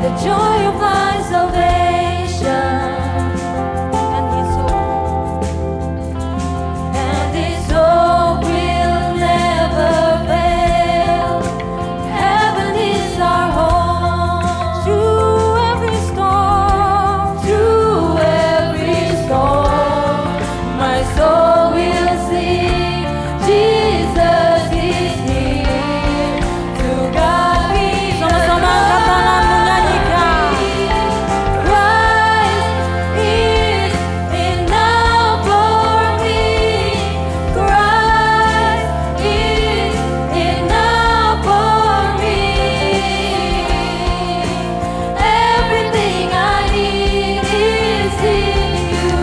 the joy of my salvation. And His hope will never fail. Heaven is our home. Through every storm, my soul will sing. Jesus is near. To God be Sama-sama angkat tangan menyanyikan. Christ is enough for me. Christ is enough for me. Everything I need is in You.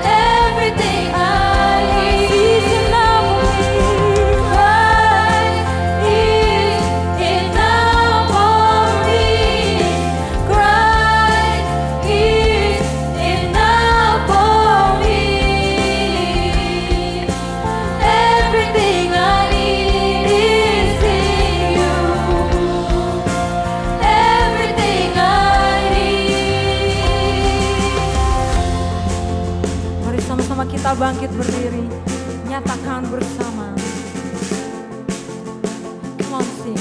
Everything I need is enough for me. Christ is enough for me. Christ is enough for me. Everything I need is in You. Everything I need. Mari sama-sama kita bangkit berdiri, nyatakan bersama. Come on, sing.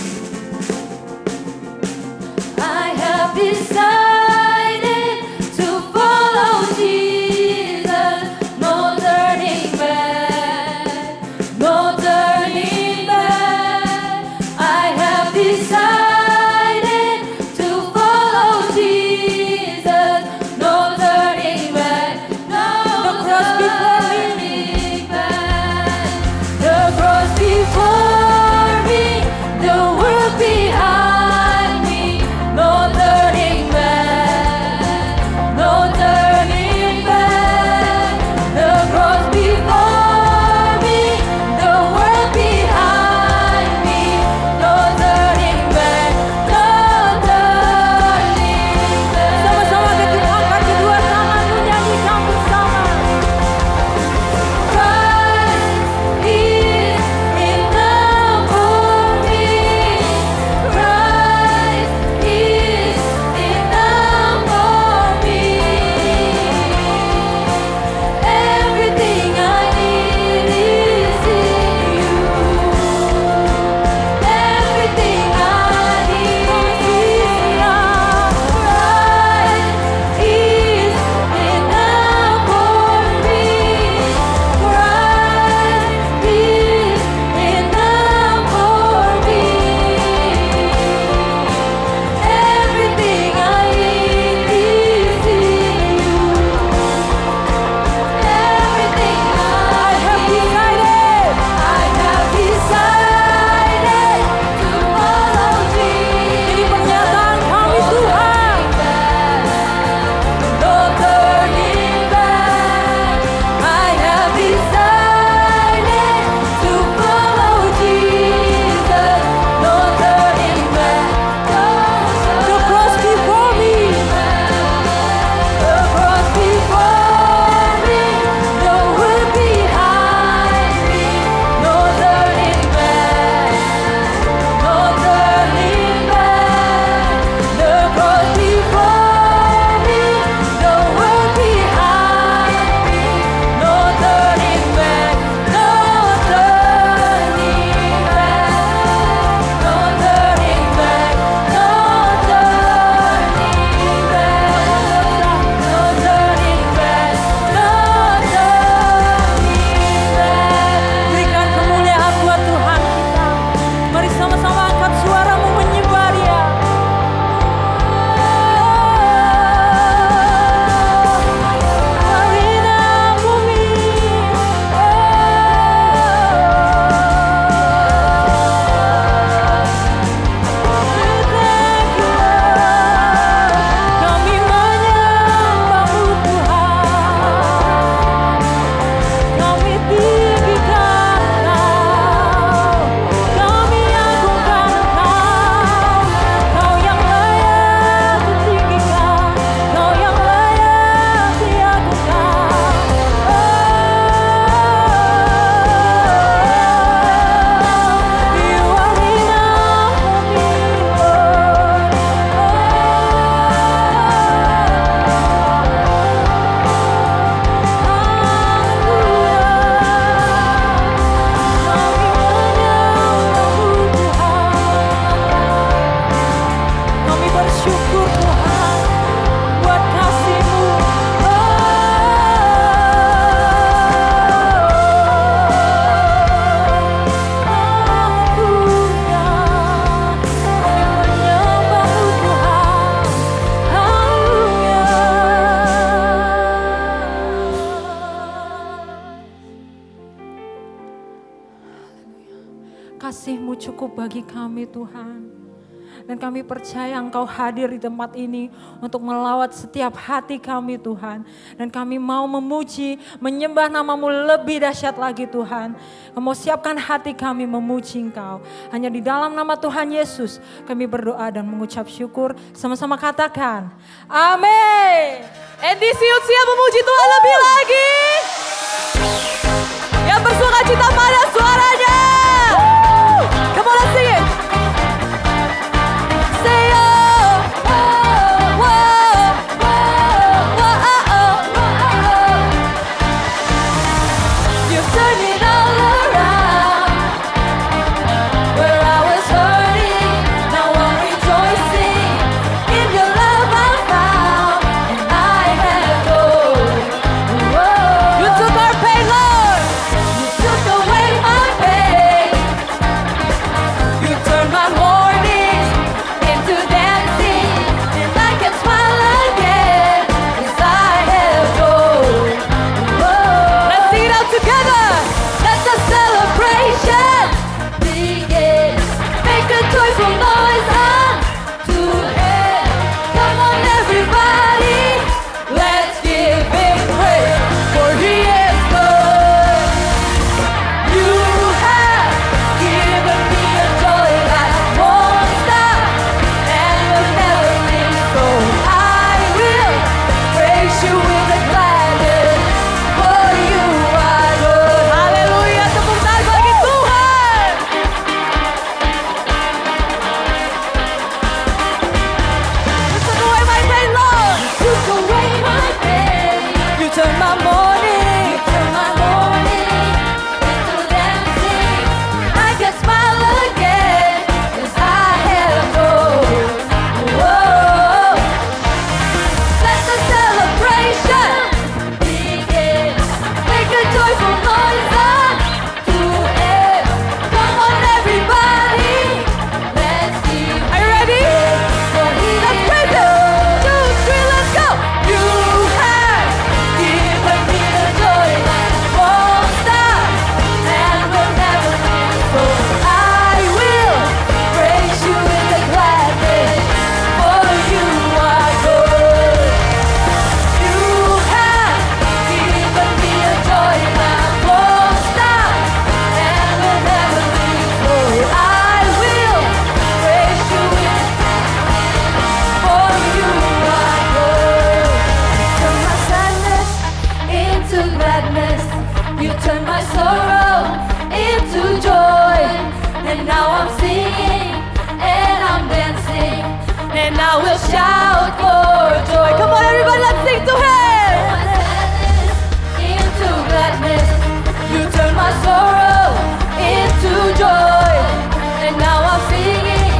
I have decided to follow Jesus. No turning back, no turning back. I have decided to follow Jesus. No turning back, no turning back. The cross before me, the world behind me. No turning back. cukup bagi kami Tuhan. Dan kami percaya Engkau hadir di tempat ini untuk melawat setiap hati kami Tuhan. Dan kami mau memuji, menyembah nama-Mu lebih dahsyat lagi Tuhan. Kami mau siapkan hati kami memuji Engkau. Hanya di dalam nama Tuhan Yesus kami berdoa dan mengucap syukur. Sama-sama katakan, amin. Edisi siap memuji Tuhan lebih lagi. Yang bersuka cita pada suaranya. Come on, let's sing it. Say oh, oh, oh, oh, oh, oh, oh. You've turned it all around. Where I was hurting, now I'm rejoicing. In your love I found, and I have joy. Whoa. You took our pain, Lord. You took away my pain. You turned my mornings into dancing, and I can smile again, 'cause I have joy. Whoa. Let's sing it out together. Let the celebration begin. Make a joyful noise unto Him. Come on, everybody, let's give Him praise, for He is good. You have given me a joy that won't stop and will never leave. So I will praise You with a gladness, for You are good. Haleluya, tepuk tangan bagi Tuhan. You took away my pain, Lord. Took away my pain. You turned my morning. You turned my morning into dancing. I can smile again, 'cause I have joy. Whoa. Let the celebration begin. Make a joyful noise unto Him. Come on, everybody, let's give Are you ready? for He Let's is praise Him. 2, 3, let's go. You have given me the joy that won't stop and will never leave. So I will praise You with a gladness, for You are good. You have given me a joy that won't stop and will never leave. So I will praise You with, for You are good. Turn my sadness into gladness. You turn my sorrow into joy. And now I'm singing and I'm dancing, and I will shout for joy. Come on, everybody, let's sing to Him. Turn my sadness into gladness. You turn my sorrow into joy. And now I'm singing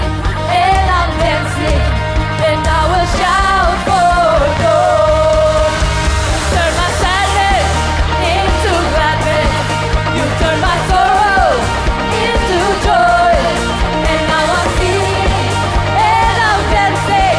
and I'm dancing, and I will shout for joy. Turn my sadness into gladness. You turn my sorrow into joy. And now I'm singing and I'm dancing,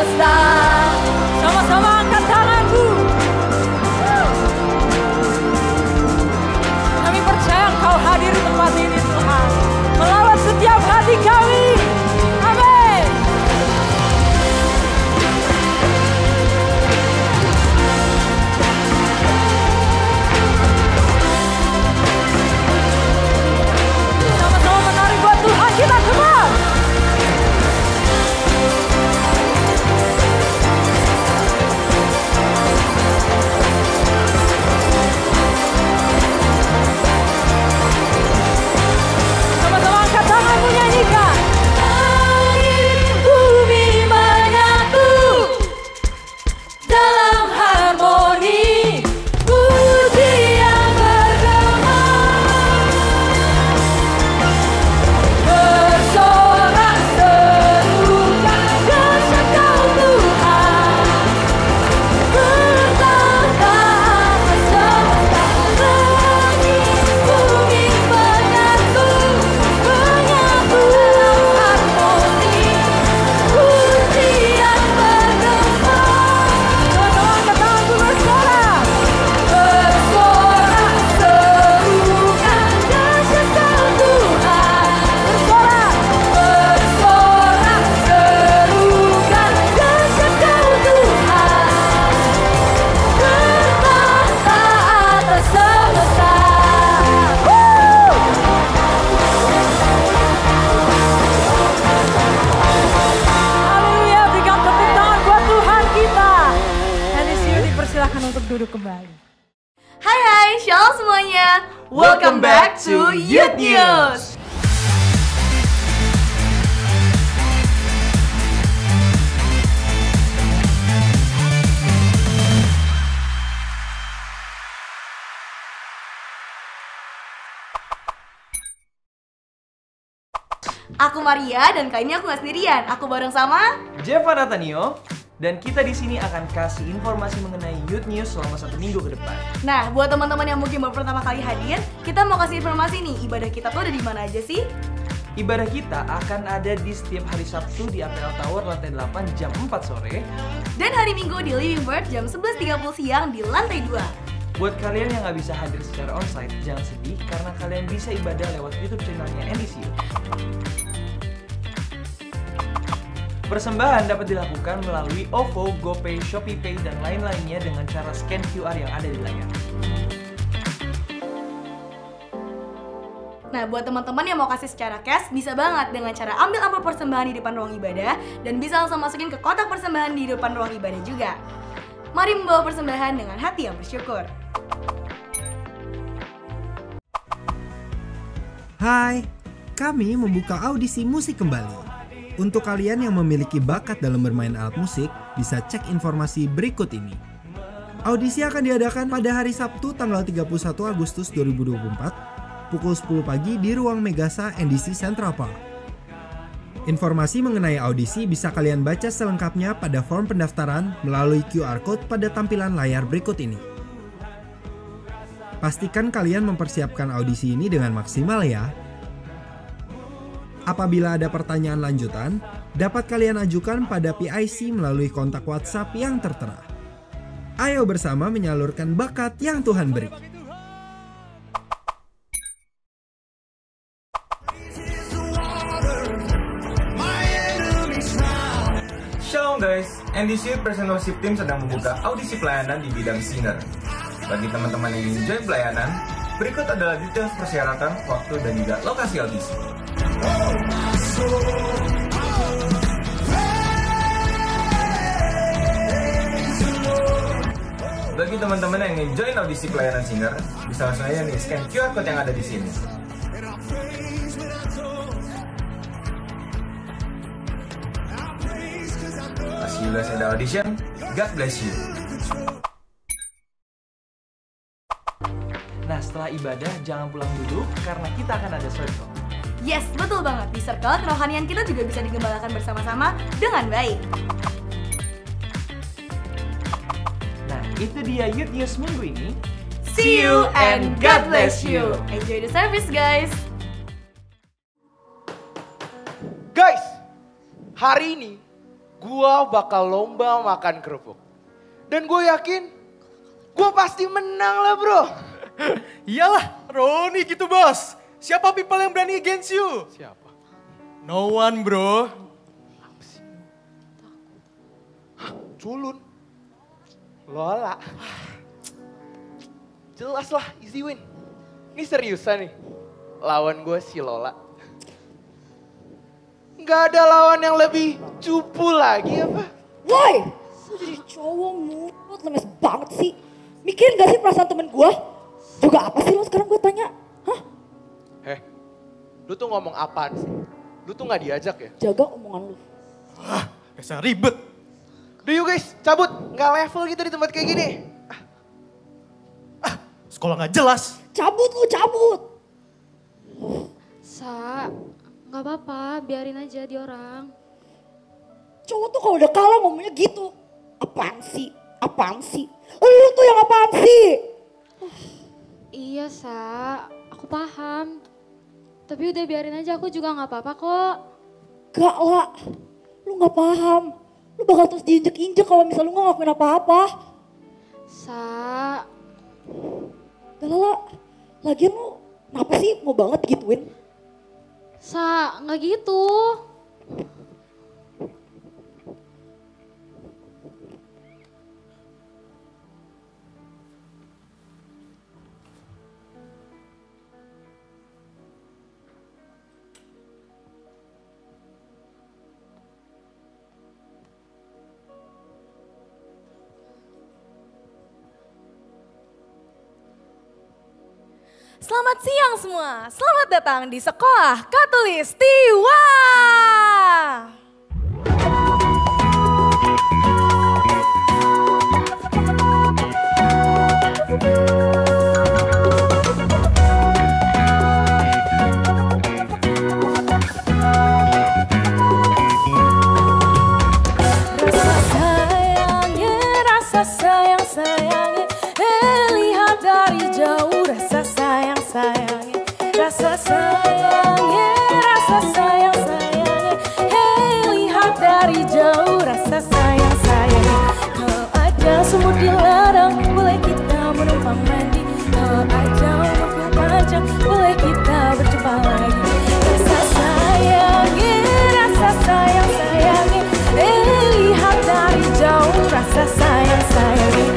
semesta. Sama-sama angkat tanganku. Kami percaya Engkau hadir di tempat ini Tuhan, melawat setiap hati kami. Amin. Sama-sama menari buat Tuhan kita, kembali. Sama-sama angkat tanganmu, nyanyikan. Langit bumi menyatu dalam harmoni, pujian bergema, bersorak serukan dahsyat Kau Tuhan, bertahta atas semesta. Langit bumi menyatu dalam harmoni, pujian bergema, Sama-sama angkat tanganku, bersorak. bersorak serukan dahsyat Kau Tuhan, bersorak serukan dahsyat Kau Tuhan, bertahta atas semesta. Haleluya, berikan tepuk tangan buat Tuhan kita. Dan di sini dipersilakan untuk duduk kembali. Hai, shalom semuanya. Welcome back to Youth News. Aku Maria dan kali ini aku nggak sendirian. Aku bareng sama Jeva Natanio, dan kita di sini akan kasih informasi mengenai Youth News selama 1 minggu ke depan. Nah, buat teman-teman yang mungkin baru pertama kali hadir, kita mau kasih informasi nih, ibadah kita tuh ada di mana aja sih? Ibadah kita akan ada di setiap hari Sabtu di APL Tower lantai 8 jam 4 sore. Dan hari Minggu di Living Word jam 11.30 siang di lantai 2. Buat kalian yang nggak bisa hadir secara onsite, jangan sedih karena kalian bisa ibadah lewat YouTube channelnya NDCU. Persembahan dapat dilakukan melalui OVO, GoPay, ShopeePay, dan lain-lainnya dengan cara scan QR yang ada di layar. Nah, buat teman-teman yang mau kasih secara cash, bisa banget dengan cara ambil amplop persembahan di depan ruang ibadah dan bisa langsung masukin ke kotak persembahan di depan ruang ibadah juga. Mari membawa persembahan dengan hati yang bersyukur. Hai, kami membuka audisi musik kembali. Untuk kalian yang memiliki bakat dalam bermain alat musik, bisa cek informasi berikut ini. Audisi akan diadakan pada hari Sabtu tanggal 31 Agustus 2024, pukul 10 pagi di ruang Megasa NDC Central Park. Informasi mengenai audisi bisa kalian baca selengkapnya pada form pendaftaran melalui QR Code pada tampilan layar berikut ini. Pastikan kalian mempersiapkan audisi ini dengan maksimal ya. Apabila ada pertanyaan lanjutan, dapat kalian ajukan pada PIC melalui kontak WhatsApp yang tertera. Ayo bersama menyalurkan bakat yang Tuhan beri. Shalom guys, NDC Present Worship Team sedang membuka audisi pelayanan di bidang singer. Bagi teman-teman yang ingin join pelayanan, berikut adalah detail persyaratan, waktu, dan juga lokasi audisi. Bagi teman-teman yang ingin join audisi pelayanan singer, bisa langsung aja nih scan QR code yang ada di sini. See you guys at the audition. God bless you. Nah, setelah ibadah jangan pulang dulu karena kita akan ada circle. Yes, betul banget. Di circle, kerohanian kita juga bisa digembalakan bersama-sama dengan baik. Nah, itu dia Youth News minggu ini. See you and God bless you. Enjoy the service, guys. Guys, hari ini Gua bakal lomba makan kerupuk. Dan gue yakin, gue pasti menang lah bro. Iyalah, Roni gitu bos. Siapa people yang berani against you? Siapa? No one bro. Culun. Lola. Jelas lah, easy win. Ini seriusan nih. Lawan gue si Lola. Gak ada lawan yang lebih cupu lagi apa? Woi, lu jadi cowok mulut lemes banget sih. Mikirin gak sih perasaan temen gue? Juga apa sih lo sekarang gue tanya? Hah? Lu tuh ngomong apaan sih? Lu tuh gak diajak ya? Jaga omongan lu. Dasar ribet. Udah yuk guys, cabut. Gak level gitu di tempat kayak gini. Sekolah gak jelas. Cabut lu, cabut. Sa, nggak apa-apa, biarin aja dia orang. Cowok tuh kalau udah kalah ngomongnya gitu. Apaan sih? Apaan sih? Lu tuh yang apaan sih? Iya Sa, aku paham. Tapi udah biarin aja, aku juga nggak apa-apa kok. Gak lah, lu gak paham. Lu bakal terus diinjek-injek kalau misal lu gak ngelakuin apa-apa. Sa, Gak lah, lagian lu kenapa sih mau banget gituin? Sa, nggak gitu. Selamat siang semua, selamat datang di Sekolah Katulistiwa. Rasa sayang-sayangnya, lihat dari jauh rasa sayang-sayangnya, rasa sayangnya, lihat dari jauh rasa sayang-sayangnya. Kalau ada semut di ladang, boleh kita menumpang mandi. Kalau ada mobil panjang, boleh kita berjumpa lagi. Rasa sayangnya, lihat dari jauh rasa sayang-sayangnya.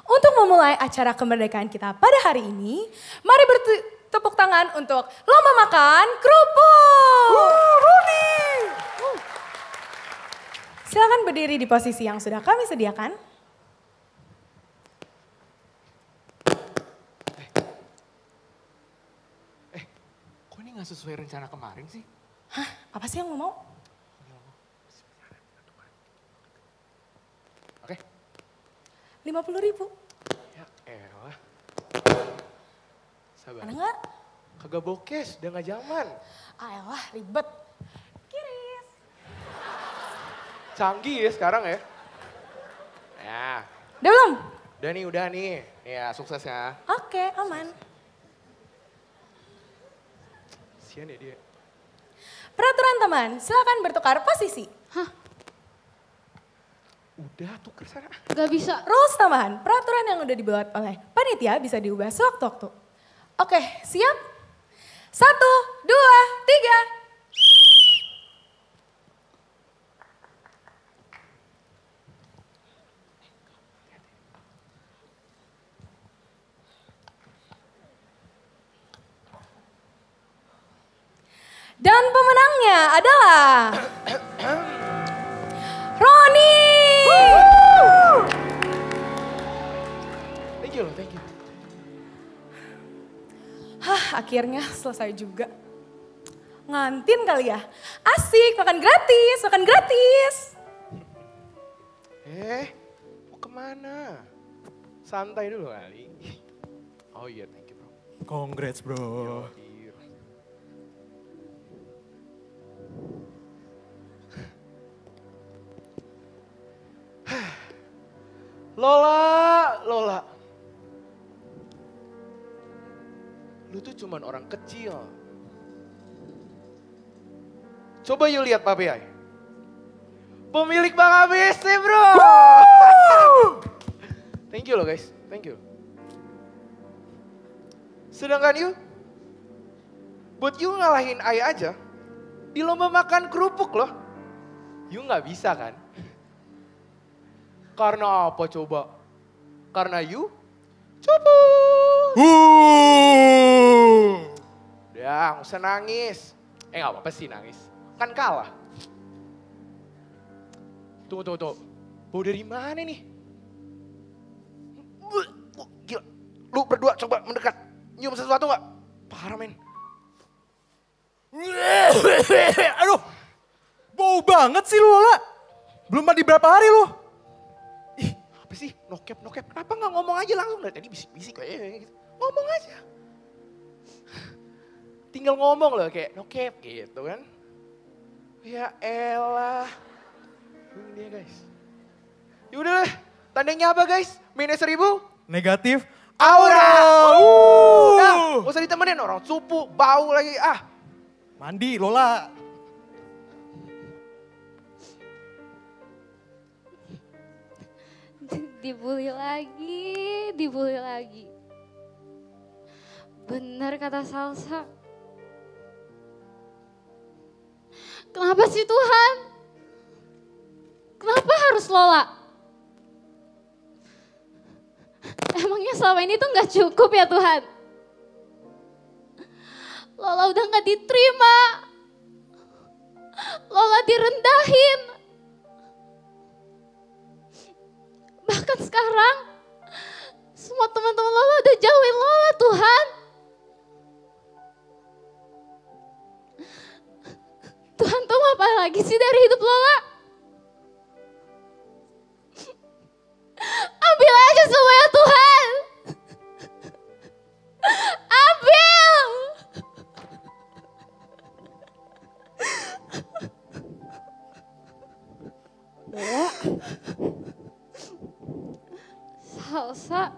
Untuk memulai acara kemerdekaan kita pada hari ini, mari bertepuk tangan untuk lomba makan kerupuk. Silakan berdiri di posisi yang sudah kami sediakan. Kok ini gak sesuai rencana kemarin sih? Hah, apa sih yang lo mau? Oke. 50.000. Ya elah. Sabar. Ada nggak? Kagak bokes, udah gak zaman. Ah elah, ribet. Kiris. Canggih ya sekarang ya. Ya. Udah belum? Udah nih. Ya suksesnya. Oke, aman. Kasian ya dia. Peraturan teman, silakan bertukar posisi. Udah tuker sana. Gak bisa. Rules teman, peraturan yang udah dibuat oleh panitia bisa diubah sewaktu-waktu. Oke, siap? 1, 2, 3. Dan pemenangnya adalah Roni. Thank you loh, thank you. Hah, akhirnya selesai juga. Ngantin kali ya. Asik, makan gratis, makan gratis. Mau kemana? Santai dulu kali. Oh iya, thank you bro. Congrats bro. Lola. Lu tuh cuman orang kecil. Coba yuk lihat Papi Ai. Pemilik Bang ABC bro. Thank you loh guys, thank you. Sedangkan you, buat you ngalahin Ai aja, di lomba makan kerupuk loh. You gak bisa kan? Karena apa coba? Karena you cuput. Udah, gak usah nangis. Gak apa-apa sih nangis. Kan kalah. Tunggu. Bau dari mana nih? Gila. Lu berdua coba mendekat. Nyium sesuatu gak? Parah men. Aduh, bau banget sih lu Lola. Belum mandi berapa hari lu? Ih, apa sih? Nokep. Kenapa gak ngomong aja langsung? Dari tadi bisik-bisik kayak gitu. Ngomong aja. Tinggal ngomong loh kayak nokep gitu kan. Ya elah. Ini dia guys. Yaudah lah, tandanya apa guys? Minus 1000? Negatif. Aura! Nah, gak usah ditemenin orang cupu, bau lagi. Mandi Lola. Dibully lagi. Bener kata Salsa. Kenapa sih Tuhan? Kenapa harus Lola? Emangnya selama ini tuh gak cukup ya Tuhan? Lola udah gak diterima. Lola direndahin. Bahkan sekarang semua teman-teman Lola udah jauhin Lola Tuhan. Tuhan tuh mau apa lagi sih dari hidup Lola? Ambil aja semuanya Tuhan. Ambil. Lola. Salsa.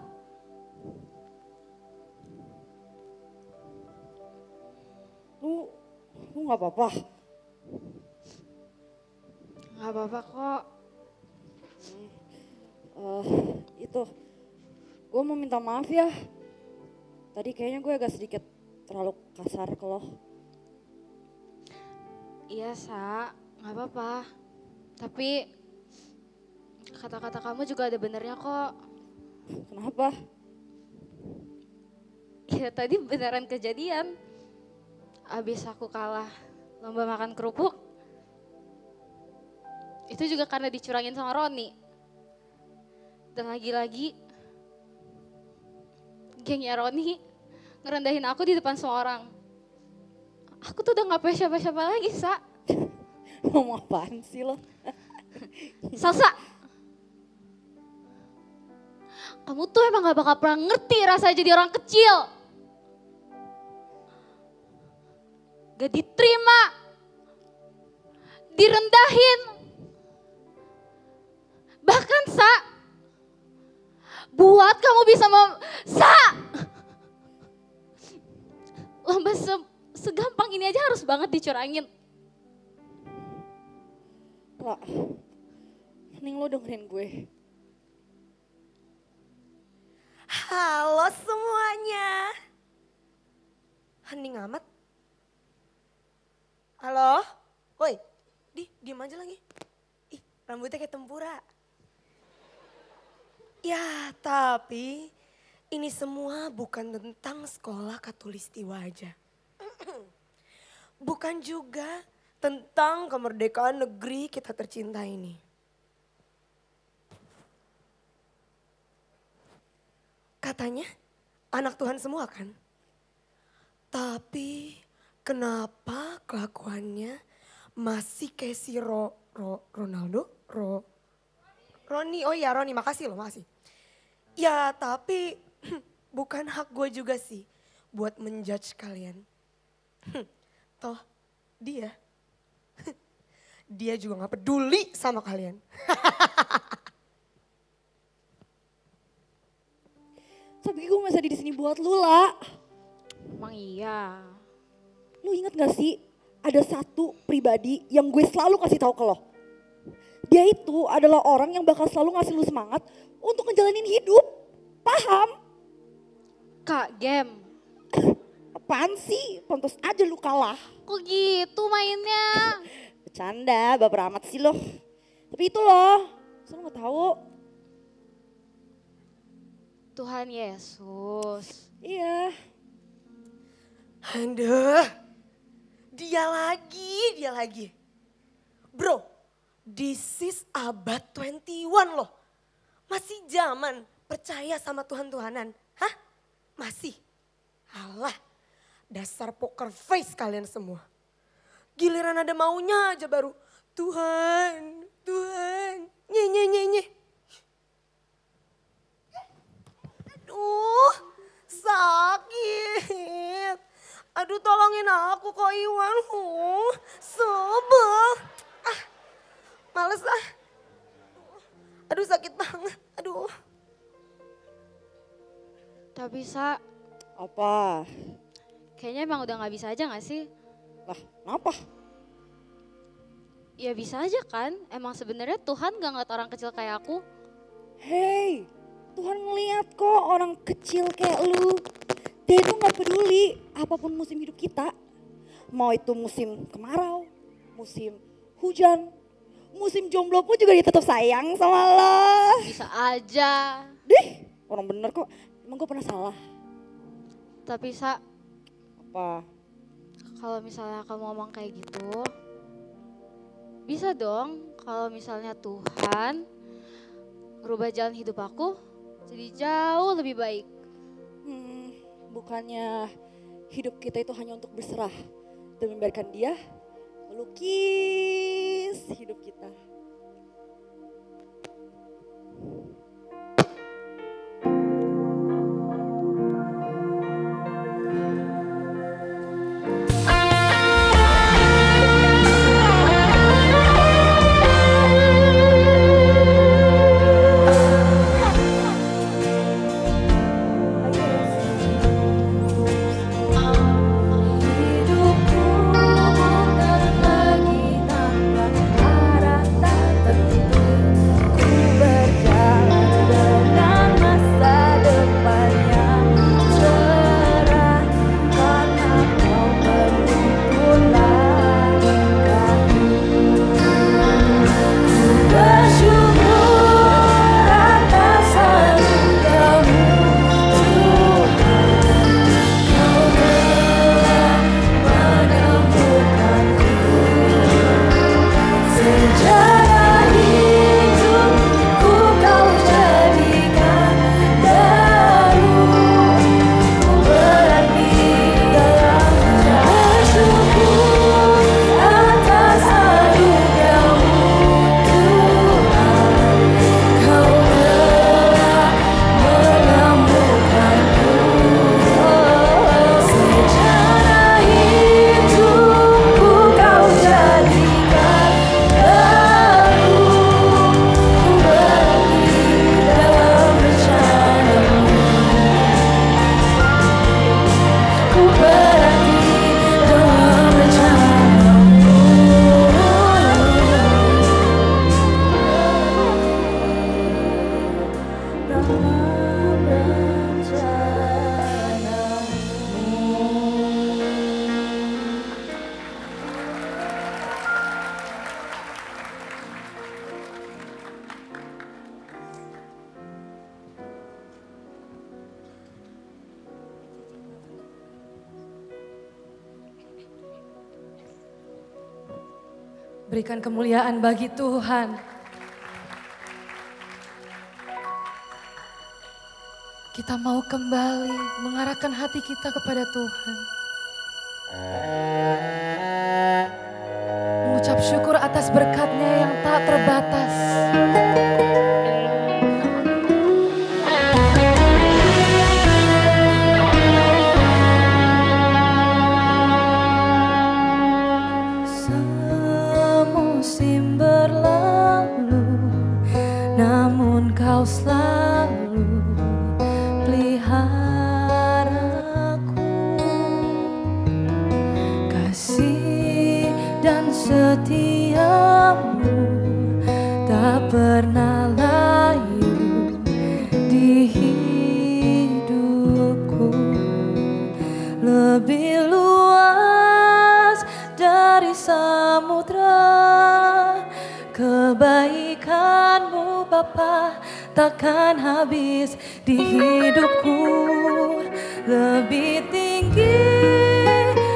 Lu gak apa-apa? Gak apa-apa kok. Itu, gue mau minta maaf ya. Tadi kayaknya gue agak sedikit terlalu kasar ke lo. Iya Sa, gak apa-apa. Tapi kata-kata kamu juga ada benernya kok. Kenapa? Ya tadi beneran kejadian. Abis aku kalah lomba makan kerupuk. Itu juga karena dicurangin sama Roni. Dan lagi-lagi gengnya Roni ngerendahin aku di depan semua orang. Aku tuh udah gak punya siapa-siapa lagi, Sa. Ngomong apaan sih lo? Salsa, kamu tuh emang gak bakal pernah ngerti rasanya jadi orang kecil. Gak diterima, direndahin. Bahkan Sa, buat kamu bisa lomba segampang ini aja harus banget dicurangin. Lah, mending lo dengerin gue. Halo semuanya. Hening amat. Halo? Woi, diem aja lagi. Ih, rambutnya kayak tempura. Ya, tapi ini semua bukan tentang sekolah Katulistiwa aja. Bukan juga tentang kemerdekaan negeri kita tercinta ini. Katanya anak Tuhan semua kan? Tapi kenapa kelakuannya masih kayak si Ronaldo? Roni, oh iya Roni, makasih loh, makasih. Ya tapi bukan hak gue juga sih buat menjudge kalian. Toh dia juga gak peduli sama kalian. Tapi gue masih di sini buat lu lah. Emang iya. Lu inget gak sih ada satu pribadi yang gue selalu kasih tahu ke lo. Dia itu adalah orang yang bakal selalu ngasih lu semangat untuk ngejalanin hidup. Paham? Kak, game. Apaan sih? Pantas aja lu kalah. Kok gitu mainnya? Bercanda, baper amat sih lo. Tapi itu loh, lu gak tahu. Tuhan Yesus. Iya. Aduh, dia lagi. Bro, this is abad 21 loh. Masih zaman percaya sama Tuhan-Tuhanan. Hah? Masih? Alah, dasar poker face kalian semua. Giliran ada maunya aja baru, Tuhan, nye. Aduh, sakit. Aduh, tolongin aku kok Iwan. Sebel. Males ah. Aduh, sakit banget. Aduh. Tapi Sa, Apa? kayaknya emang udah gak bisa aja gak sih? Lah, kenapa? Ya bisa aja kan, emang sebenarnya Tuhan gak ngeliat orang kecil kayak aku. Hey, Tuhan ngeliat kok orang kecil kayak lu. Dia itu gak peduli apapun musim hidup kita. Mau itu musim kemarau, musim hujan, musim jomblo pun juga dia tetap sayang sama lo. Bisa aja. Dih, orang bener kok. Emang gue pernah salah? Tapi Sa, Apa? kalau misalnya kamu ngomong kayak gitu, bisa dong kalau misalnya Tuhan merubah jalan hidup aku jadi jauh lebih baik. Bukannya hidup kita itu hanya untuk berserah dan membiarkan dia melukis hidup kita. Hidupku bukan lagi tanpa arah. Berikan kemuliaan bagi Tuhan. Kita mau kembali mengarahkan hati kita kepada Tuhan. Mengucap syukur atas berkat-Nya yang tak terbatas. Semusim berlalu, namun Kau selalu peliharaku. Kasih dan setiamu tak pernah layu di hidupku. Lebih luas dari samudra, kebaikan-Mu Bapa takkan habis di hidupku. Lebih tinggi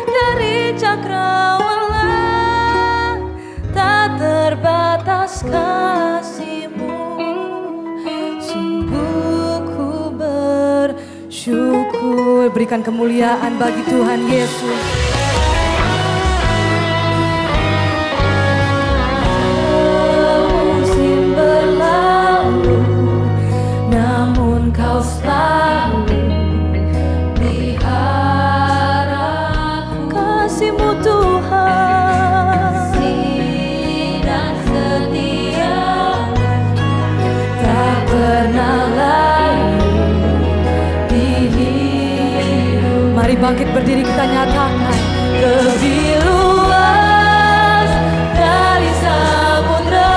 dari cakrawala, tak terbatas kasih-Mu. Sungguh ku bersyukur. Berikan kemuliaan bagi Tuhan Yesus. Musim berlalu, namun Kau selalu peliharaku. Kasih-Mu Tuhan, kasih dan setia-Mu tak pernah layu di hidup. Mari bangkit berdiri, kita nyatakan. Lebih luas dari samudra,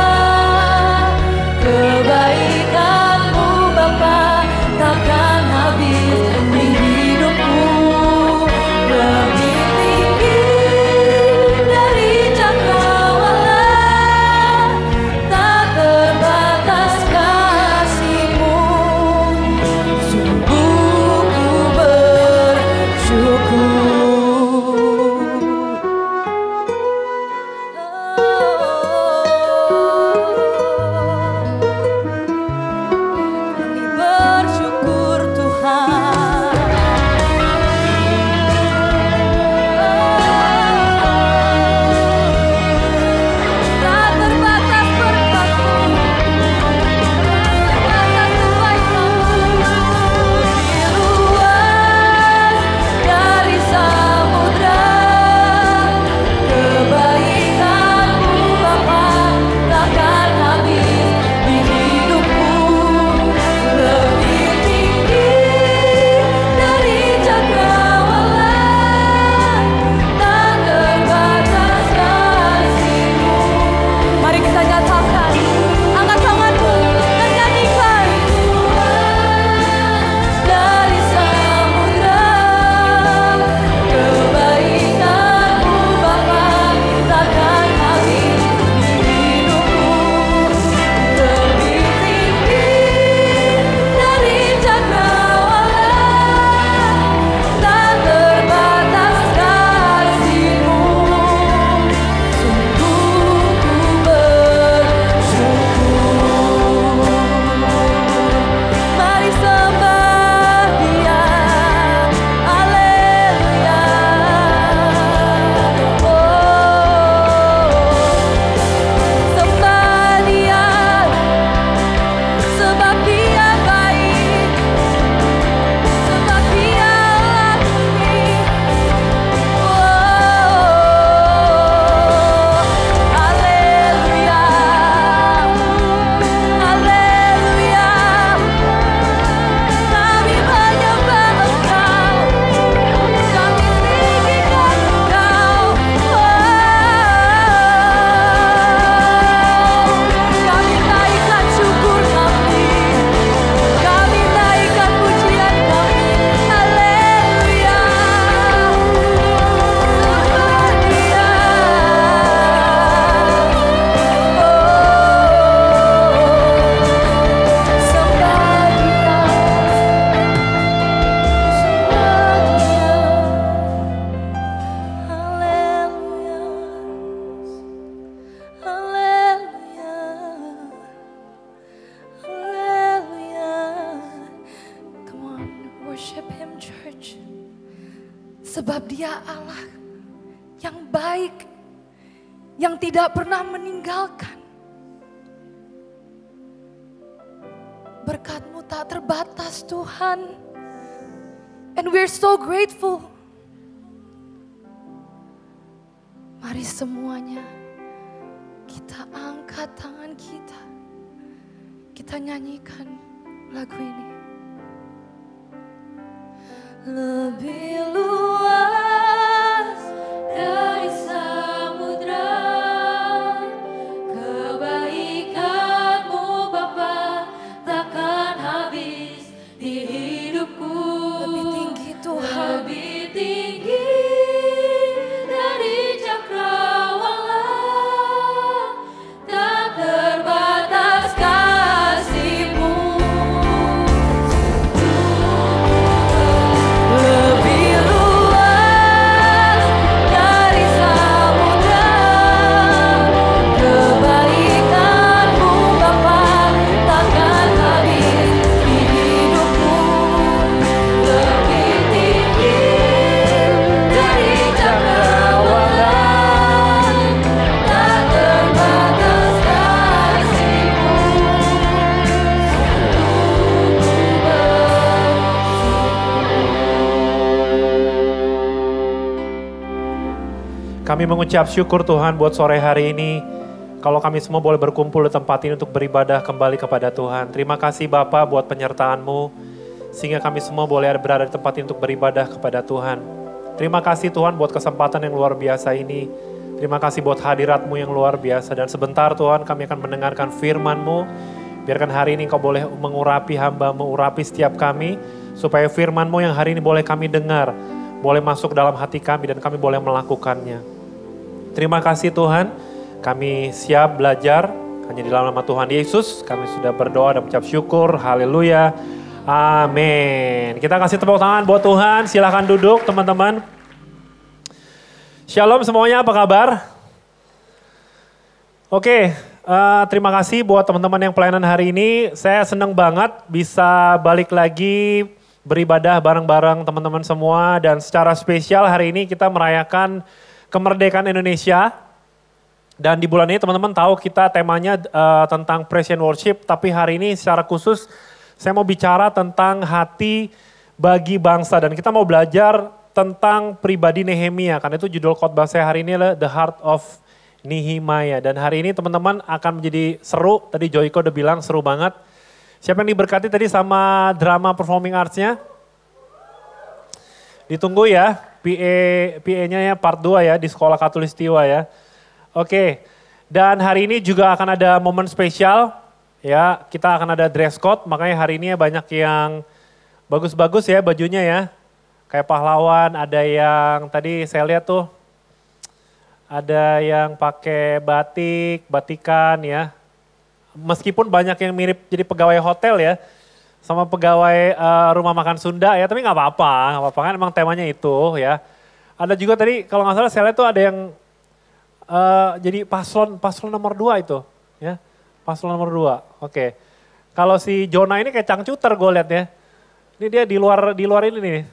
kebaikan-Mu Bapa takkan habis di hidupku. Lebih tinggi dari cakrawala, tak terbatas kasih-Mu. Sungguh ku bersyukur. Sebab Dia Allah yang baik, yang tidak pernah meninggalkan. Berkat-Mu tak terbatas Tuhan. And we're so grateful. Mari semuanya kita angkat tangan kita. Kita nyanyikan lagu ini. Lebih luas dari samudra, kebaikan-Mu Bapa takkan habis di hidupku. Lebih tinggi Tuhan. Lebih tinggi dari cakrawala, tak terbatas kasih-Mu. Lebih luas dari samudra, kebaikan-Mu Bapa takkan habis di hidupku. Lebih tinggi dari cakrawala, tak terbatas kasih-Mu. Kami mengucap syukur Tuhan buat sore hari ini. Kalau kami semua boleh berkumpul di tempat ini untuk beribadah kembali kepada Tuhan. Terima kasih Bapa buat penyertaan-Mu. Sehingga kami semua boleh berada di tempat ini untuk beribadah kepada Tuhan. Terima kasih Tuhan buat kesempatan yang luar biasa ini. Terima kasih buat hadirat-Mu yang luar biasa. Dan sebentar Tuhan kami akan mendengarkan firman-Mu. Biarkan hari ini Kau boleh mengurapi hamba-Mu, urapi setiap kami. Supaya firman-Mu yang hari ini boleh kami dengar. Boleh masuk dalam hati kami dan kami boleh melakukannya. Terima kasih Tuhan, kami siap belajar hanya di dalam nama Tuhan Yesus. Kami sudah berdoa dan mengucap syukur, haleluya, amin. Kita kasih tepuk tangan buat Tuhan, silakan duduk teman-teman. Shalom semuanya, apa kabar? Oke, terima kasih buat teman-teman yang pelayanan hari ini. Saya senang banget bisa balik lagi beribadah bareng-bareng teman-teman semua. Dan secara spesial hari ini kita merayakan kemerdekaan Indonesia. Dan di bulan ini teman-teman tahu kita temanya tentang praise and worship. Tapi hari ini secara khusus saya mau bicara tentang hati bagi bangsa. Dan kita mau belajar tentang pribadi Nehemia. Karena itu judul khotbah saya hari ini adalah The Heart of Nehemiah. Dan hari ini teman-teman akan menjadi seru. Tadi Joyko udah bilang seru banget. Siapa yang diberkati tadi sama drama performing arts-nya? Ditunggu ya. PA-nya ya part 2 ya di Sekolah Katulistiwa ya. Oke, dan hari ini juga akan ada momen spesial ya. Kita akan ada dress code, makanya hari ini banyak yang bagus-bagus ya bajunya ya. Kayak pahlawan, ada yang tadi saya lihat tuh. Ada yang pakai batik, batikan ya. Meskipun banyak yang mirip jadi pegawai hotel ya. Sama pegawai rumah makan Sunda ya, tapi nggak apa-apa kan emang temanya itu ya. Ada juga tadi kalau nggak salah saya lihat tuh ada yang jadi paslon nomor 2 itu ya, paslon nomor 2. Oke, kalau si Jonah ini kayak cangcuter gue lihat ya. Ini dia di luar ini nih,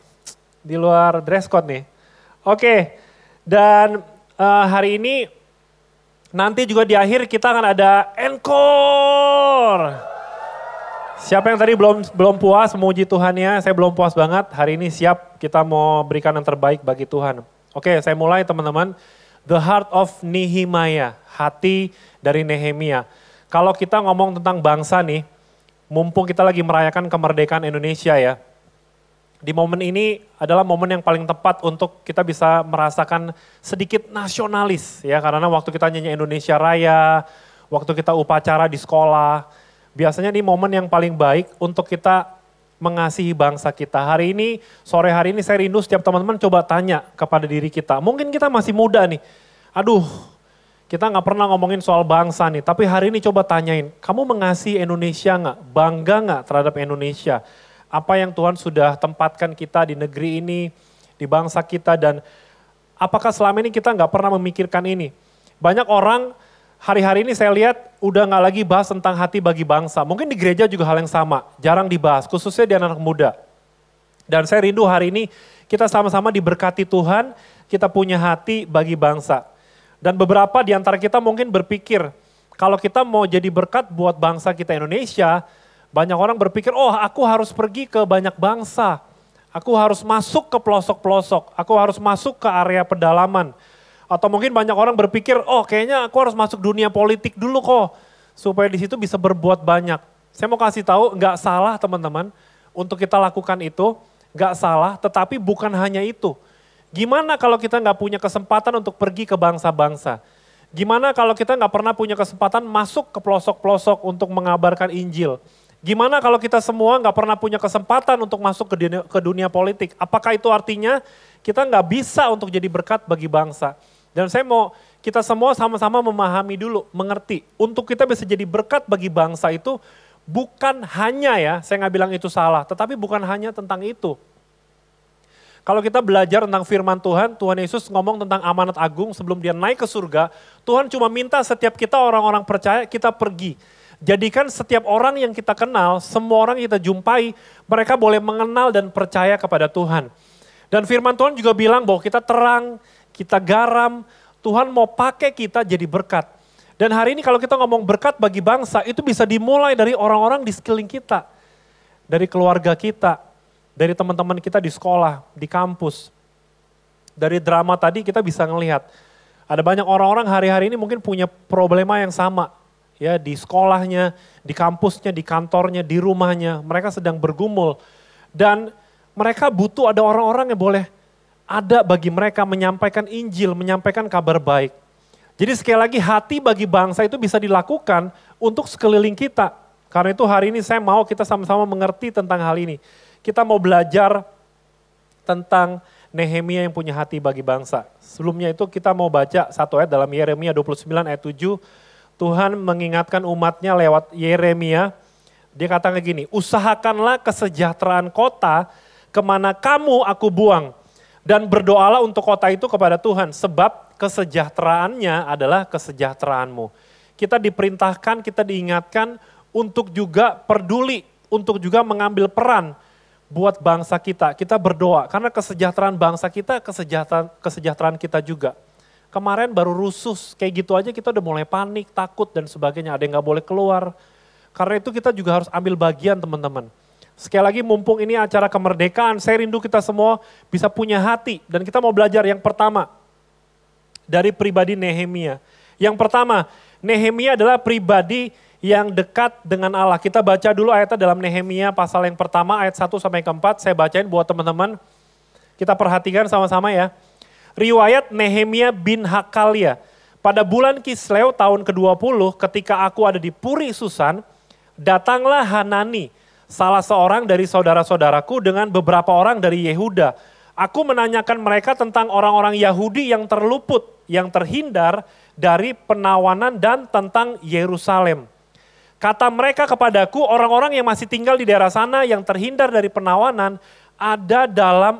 di luar dress code nih. Oke, dan hari ini nanti juga di akhir kita akan ada encore. Siapa yang tadi belum puas memuji Tuhan ya, saya belum puas banget. Hari ini siap kita mau berikan yang terbaik bagi Tuhan. Oke, saya mulai teman-teman. The Heart of Nehemiah, hati dari Nehemia. Kalau kita ngomong tentang bangsa nih, mumpung kita lagi merayakan kemerdekaan Indonesia ya. Di momen ini adalah momen yang paling tepat untuk kita bisa merasakan sedikit nasionalis ya. Karena waktu kita nyanyi Indonesia Raya, waktu kita upacara di sekolah, biasanya ini momen yang paling baik untuk kita mengasihi bangsa kita. Hari ini, sore hari ini saya rindu setiap teman-teman coba tanya kepada diri kita. Mungkin kita masih muda nih, aduh kita gak pernah ngomongin soal bangsa nih. Tapi hari ini coba tanyain, kamu mengasihi Indonesia gak? Bangga gak terhadap Indonesia? Apa yang Tuhan sudah tempatkan kita di negeri ini, di bangsa kita, dan apakah selama ini kita gak pernah memikirkan ini? Banyak orang hari-hari ini saya lihat udah gak lagi bahas tentang hati bagi bangsa. Mungkin di gereja juga hal yang sama, jarang dibahas, khususnya di anak-anak muda. Dan saya rindu hari ini kita sama-sama diberkati Tuhan, kita punya hati bagi bangsa. Dan beberapa di antara kita mungkin berpikir, kalau kita mau jadi berkat buat bangsa kita Indonesia, banyak orang berpikir, oh aku harus pergi ke banyak bangsa. Aku harus masuk ke pelosok-pelosok, aku harus masuk ke area pedalaman. Atau mungkin banyak orang berpikir, oh kayaknya aku harus masuk dunia politik dulu kok, supaya di situ bisa berbuat banyak. Saya mau kasih tahu, nggak salah teman-teman, untuk kita lakukan itu, nggak salah, tetapi bukan hanya itu. Gimana kalau kita nggak punya kesempatan untuk pergi ke bangsa-bangsa? Gimana kalau kita nggak pernah punya kesempatan masuk ke pelosok-pelosok untuk mengabarkan Injil? Gimana kalau kita semua nggak pernah punya kesempatan untuk masuk ke dunia politik? Apakah itu artinya kita nggak bisa untuk jadi berkat bagi bangsa? Dan saya mau kita semua sama-sama memahami dulu, mengerti. Untuk kita bisa jadi berkat bagi bangsa itu bukan hanya ya, saya nggak bilang itu salah, tetapi bukan hanya tentang itu. Kalau kita belajar tentang firman Tuhan, Tuhan Yesus ngomong tentang amanat agung sebelum dia naik ke surga, Tuhan cuma minta setiap kita orang-orang percaya kita pergi. Jadikan setiap orang yang kita kenal, semua orang yang kita jumpai, mereka boleh mengenal dan percaya kepada Tuhan. Dan firman Tuhan juga bilang bahwa kita terang, kita garam, Tuhan mau pakai kita jadi berkat. Dan hari ini kalau kita ngomong berkat bagi bangsa, itu bisa dimulai dari orang-orang di sekeliling kita. Dari keluarga kita, dari teman-teman kita di sekolah, di kampus. Dari drama tadi kita bisa ngelihat, ada banyak orang-orang hari-hari ini mungkin punya problema yang sama. Ya, di sekolahnya, di kampusnya, di kantornya, di rumahnya, mereka sedang bergumul. Dan mereka butuh ada orang-orang yang boleh ada bagi mereka menyampaikan Injil, menyampaikan kabar baik. Jadi sekali lagi hati bagi bangsa itu bisa dilakukan untuk sekeliling kita. Karena itu hari ini saya mau kita sama-sama mengerti tentang hal ini. Kita mau belajar tentang Nehemia yang punya hati bagi bangsa. Sebelumnya itu kita mau baca satu ayat dalam Yeremia 29 ayat 7. Tuhan mengingatkan umatnya lewat Yeremia, dia katakan gini, usahakanlah kesejahteraan kota kemana kamu aku buang. Dan berdoalah untuk kota itu kepada Tuhan, sebab kesejahteraannya adalah kesejahteraanmu. Kita diperintahkan, kita diingatkan untuk juga peduli, untuk juga mengambil peran buat bangsa kita. Kita berdoa, karena kesejahteraan bangsa kita, kesejahteraan kita juga. Kemarin baru rusus, kayak gitu aja kita udah mulai panik, takut dan sebagainya. Ada yang gak boleh keluar. Karena itu kita juga harus ambil bagian teman-teman. Sekali lagi mumpung ini acara kemerdekaan, saya rindu kita semua bisa punya hati. Dan kita mau belajar yang pertama dari pribadi Nehemia. Yang pertama, Nehemia adalah pribadi yang dekat dengan Allah. Kita baca dulu ayatnya dalam Nehemia pasal yang pertama ayat 1 sampai ke 4. Saya bacain buat teman-teman. Kita perhatikan sama-sama ya. Riwayat Nehemia bin Hakalia. Pada bulan Kisleu tahun ke-20 ketika aku ada di Puri Susan, datanglah Hanani, salah seorang dari saudara-saudaraku dengan beberapa orang dari Yehuda. Aku menanyakan mereka tentang orang-orang Yahudi yang terluput, yang terhindar dari penawanan dan tentang Yerusalem. Kata mereka kepadaku, orang-orang yang masih tinggal di daerah sana yang terhindar dari penawanan ada dalam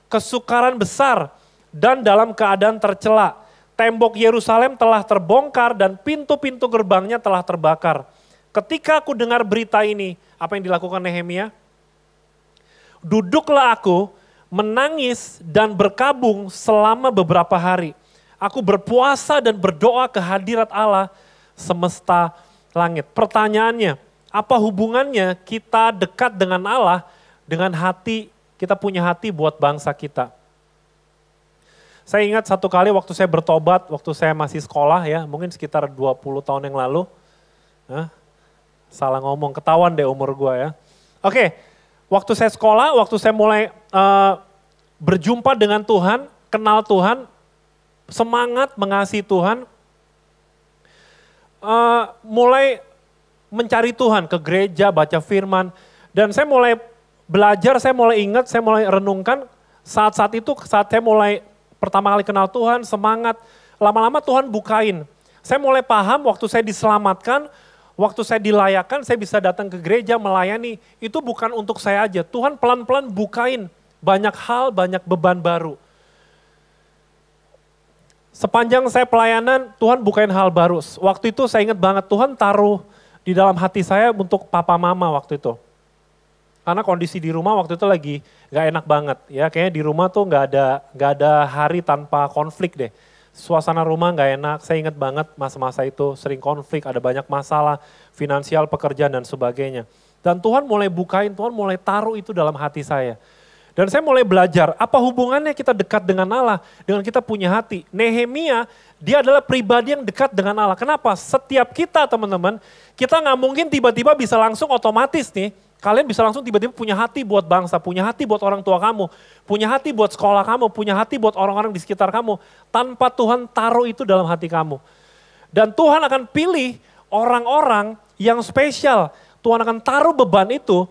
kesukaran besar dan dalam keadaan tercela. Tembok Yerusalem telah terbongkar dan pintu-pintu gerbangnya telah terbakar. Ketika aku dengar berita ini, apa yang dilakukan Nehemia? Duduklah aku, menangis dan berkabung selama beberapa hari. Aku berpuasa dan berdoa ke hadirat Allah semesta langit. Pertanyaannya, apa hubungannya kita dekat dengan Allah dengan hati, kita punya hati buat bangsa kita? Saya ingat satu kali waktu saya bertobat, waktu saya masih sekolah ya, mungkin sekitar 20 tahun yang lalu. Salah ngomong, ketahuan deh umur gue ya. Oke, waktu saya sekolah, waktu saya mulai berjumpa dengan Tuhan, kenal Tuhan, semangat mengasihi Tuhan, mulai mencari Tuhan ke gereja, baca firman. Dan saya mulai belajar, saya mulai ingat, saya mulai renungkan saat-saat itu, saat saya mulai pertama kali kenal Tuhan, semangat, lama-lama Tuhan bukain. Saya mulai paham waktu saya diselamatkan, waktu saya dilayakkan, saya bisa datang ke gereja melayani, itu bukan untuk saya aja. Tuhan pelan-pelan bukain banyak hal, banyak beban baru. Sepanjang saya pelayanan, Tuhan bukain hal baru. Waktu itu saya ingat banget, Tuhan taruh di dalam hati saya untuk papa mama waktu itu. Karena kondisi di rumah waktu itu lagi gak enak banget ya. Kayaknya di rumah tuh gak ada hari tanpa konflik deh. Suasana rumah gak enak, saya ingat banget masa-masa itu sering konflik, ada banyak masalah, finansial, pekerjaan dan sebagainya. Dan Tuhan mulai bukain, Tuhan mulai taruh itu dalam hati saya. Dan saya mulai belajar, apa hubungannya kita dekat dengan Allah, dengan kita punya hati. Nehemia, dia adalah pribadi yang dekat dengan Allah. Kenapa? Setiap kita teman-teman, kita gak mungkin tiba-tiba bisa langsung otomatis nih, kalian bisa langsung tiba-tiba punya hati buat bangsa, punya hati buat orang tua kamu, punya hati buat sekolah kamu, punya hati buat orang-orang di sekitar kamu, tanpa Tuhan taruh itu dalam hati kamu. Dan Tuhan akan pilih orang-orang yang spesial. Tuhan akan taruh beban itu,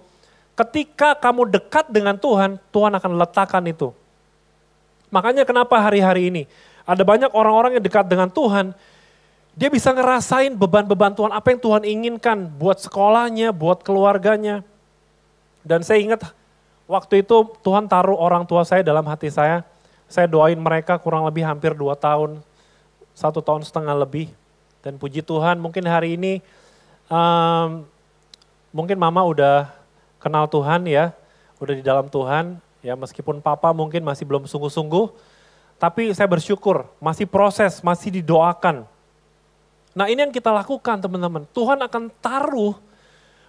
ketika kamu dekat dengan Tuhan, Tuhan akan letakkan itu. Makanya kenapa hari-hari ini, ada banyak orang-orang yang dekat dengan Tuhan, dia bisa ngerasain beban-beban Tuhan, apa yang Tuhan inginkan buat sekolahnya, buat keluarganya. Dan saya ingat waktu itu Tuhan taruh orang tua saya dalam hati saya doain mereka kurang lebih hampir 2 tahun, 1,5 tahun lebih. Dan puji Tuhan mungkin hari ini, mungkin mama udah kenal Tuhan ya, udah di dalam Tuhan, ya meskipun papa mungkin masih belum sungguh-sungguh, tapi saya bersyukur masih proses, masih didoakan. Nah ini yang kita lakukan teman-teman, Tuhan akan taruh